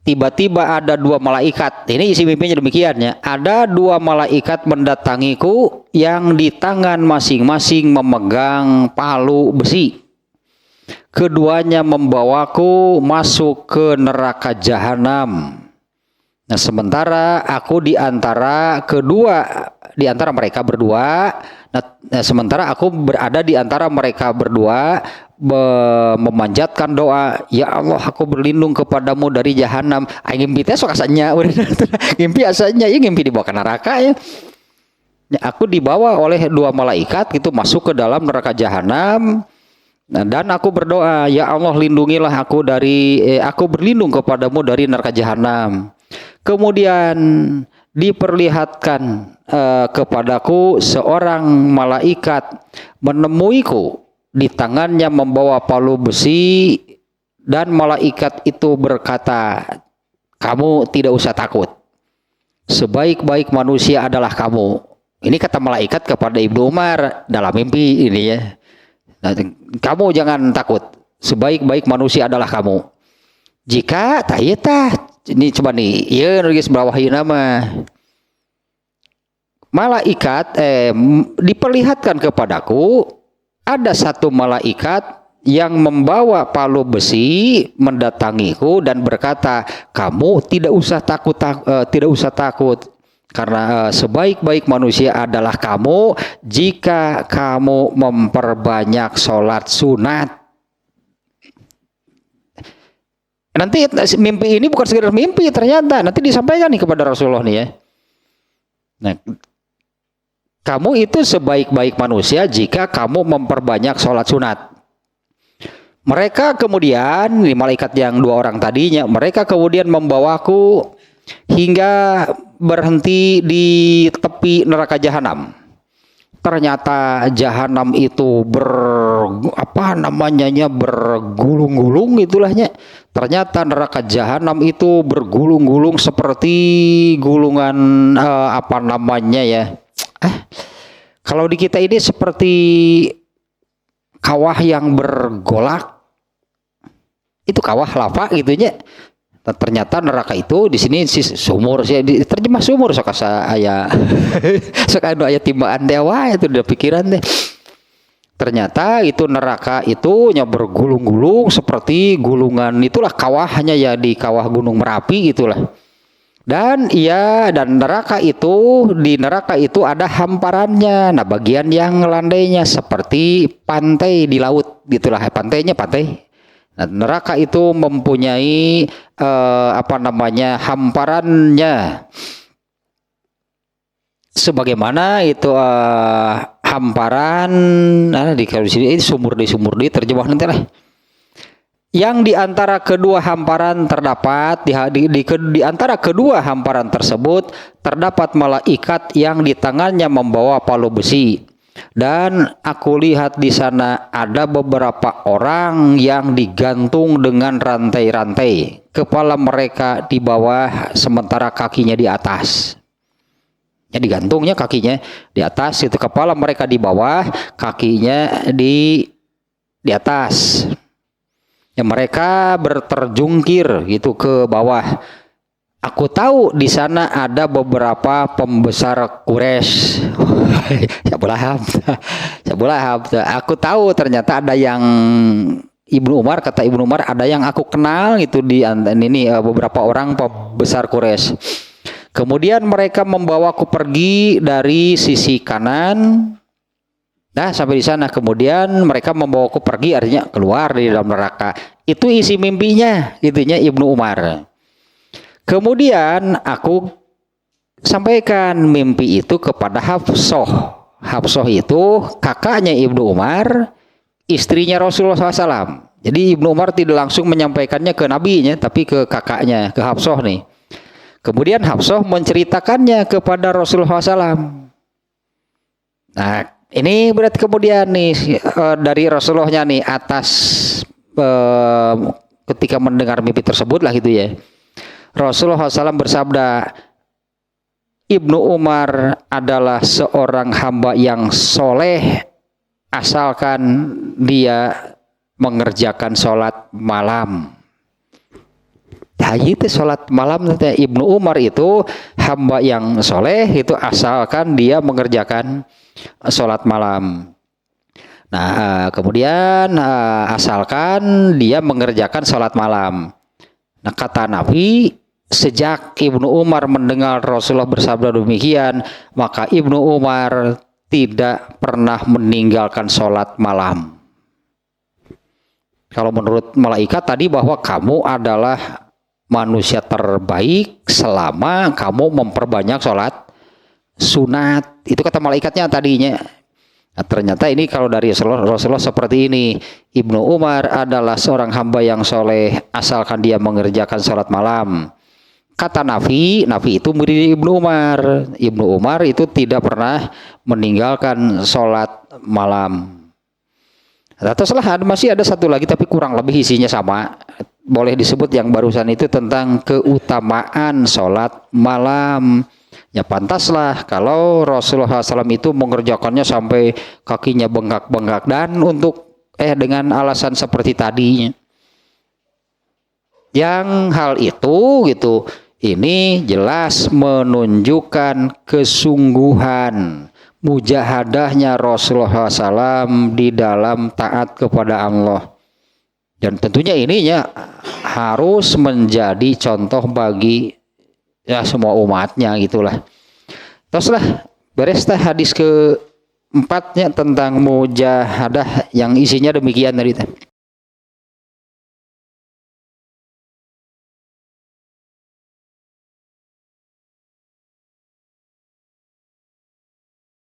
Speaker 1: tiba-tiba ada 2 malaikat. Ini isi mimpinya demikiannya. Ada 2 malaikat mendatangiku yang di tangan masing-masing memegang palu besi. Keduanya membawaku masuk ke neraka jahanam. Nah, sementara aku di antara mereka berdua. Nah, sementara aku berada di antara mereka berdua, memanjatkan doa, ya Allah, aku berlindung kepadamu dari jahanam. Ngimpi teh sok asanya, ngimpi asalnya ya ngimpi dibawa ke neraka ya. Aku dibawa oleh 2 malaikat gitu masuk ke dalam neraka jahanam. Nah, dan aku berdoa, ya Allah, lindungilah aku aku berlindung kepadamu dari neraka jahanam. Kemudian diperlihatkan kepadaku seorang malaikat menemuiku, di tangannya membawa palu besi, dan malaikat itu berkata, kamu tidak usah takut, sebaik-baik manusia adalah kamu. Ini kata malaikat kepada Ibnu Umar dalam mimpi ini ya. Nah, kamu jangan takut, sebaik-baik manusia adalah kamu. Jika ini coba nih, ya nulis bawahi nama malaikat diperlihatkan kepadaku ada 1 malaikat yang membawa palu besi mendatangiku dan berkata, kamu tidak usah takut karena sebaik-baik manusia adalah kamu jika kamu memperbanyak sholat sunat. Nanti mimpi ini bukan sekedar mimpi, ternyata nanti disampaikan nih kepada Rasulullah nih ya. Nah, kamu itu sebaik-baik manusia jika kamu memperbanyak sholat sunat. Mereka kemudian, di malaikat yang 2 orang tadinya, mereka kemudian membawaku hingga berhenti di tepi neraka jahanam. Ternyata jahanam itu bergulung-gulung itulahnya. Ternyata neraka jahanam itu bergulung-gulung seperti gulungan kalau di kita ini seperti kawah yang bergolak. Itu kawah lava gitunya. Ternyata neraka itu di sini sumur, terjemah sumur sakasa aya sakado aya timbaan dewa itu udah pikiran deh. Ternyata itu neraka itu bergulung-gulung seperti gulungan itulah kawahnya ya, di kawah Gunung Merapi itulah. Dan neraka itu, di neraka itu ada hamparannya. Nah, bagian yang landainya seperti pantai di laut gitulah, pantai. Nah, neraka itu mempunyai hamparannya sebagaimana itu hamparan kalau di sini sumur di terjemah nanti lah. Yang di antara kedua hamparan terdapat di antara kedua hamparan tersebut terdapat malaikat yang di tangannya membawa palu besi. Dan aku lihat di sana ada beberapa orang yang digantung dengan rantai-rantai. Kepala mereka di bawah sementara kakinya di atas. Ya, digantungnya kakinya di atas, itu kepala mereka di bawah, kakinya di atas. Ya, mereka berterjungkir gitu ke bawah. Aku tahu di sana ada beberapa pembesar Quraisy. Aku tahu ternyata ada yang kata Ibnu Umar ada yang aku kenal gitu di ini beberapa orang pembesar Quraisy. Kemudian mereka membawaku pergi dari sisi kanan. Nah, sampai di sana kemudian mereka membawaku pergi, artinya keluar dari dalam neraka. Itu isi mimpinya, itunya Ibnu Umar. Kemudian aku sampaikan mimpi itu kepada Hafsah. Hafsah itu kakaknya Ibnu Umar, istrinya Rasulullah SAW. Jadi Ibnu Umar tidak langsung menyampaikannya ke nabinya, tapi ke kakaknya, ke Hafsah nih. Kemudian Hafsah menceritakannya kepada Rasulullah SAW. Nah, ini berarti kemudian nih dari Rasulullahnya nih atas ketika mendengar mimpi tersebut lah gitu ya. Rasulullah SAW bersabda, Ibnu Umar adalah seorang hamba yang soleh asalkan dia mengerjakan sholat malam. Nah itu sholat malam. Ibnu Umar itu hamba yang soleh itu asalkan dia mengerjakan sholat malam. Nah kemudian asalkan dia mengerjakan sholat malam. Nah kata Nabi, sejak Ibnu Umar mendengar Rasulullah bersabda demikian, maka Ibnu Umar tidak pernah meninggalkan sholat malam. Kalau menurut malaikat tadi bahwa kamu adalah manusia terbaik selama kamu memperbanyak sholat sunat. Itu kata malaikatnya tadinya. Nah, ternyata ini kalau dari Rasulullah seperti ini. Ibnu Umar adalah seorang hamba yang soleh asalkan dia mengerjakan sholat malam. Kata Nafi itu murid Ibnu Umar. Ibnu Umar itu tidak pernah meninggalkan sholat malam. Nah, teruslah masih ada satu lagi tapi kurang lebih isinya sama. Boleh disebut yang barusan itu tentang keutamaan sholat malam. Ya pantaslah kalau Rasulullah SAW itu mengerjakannya sampai kakinya bengkak-bengkak dan untuk dengan alasan seperti tadinya. Yang hal itu gitu, ini jelas menunjukkan kesungguhan mujahadahnya Rasulullah SAW di dalam taat kepada Allah. Dan tentunya ininya harus menjadi contoh bagi ya semua umatnya gitulah. Teruslah beres hadis keempatnya tentang mujahadah yang isinya demikian tadi.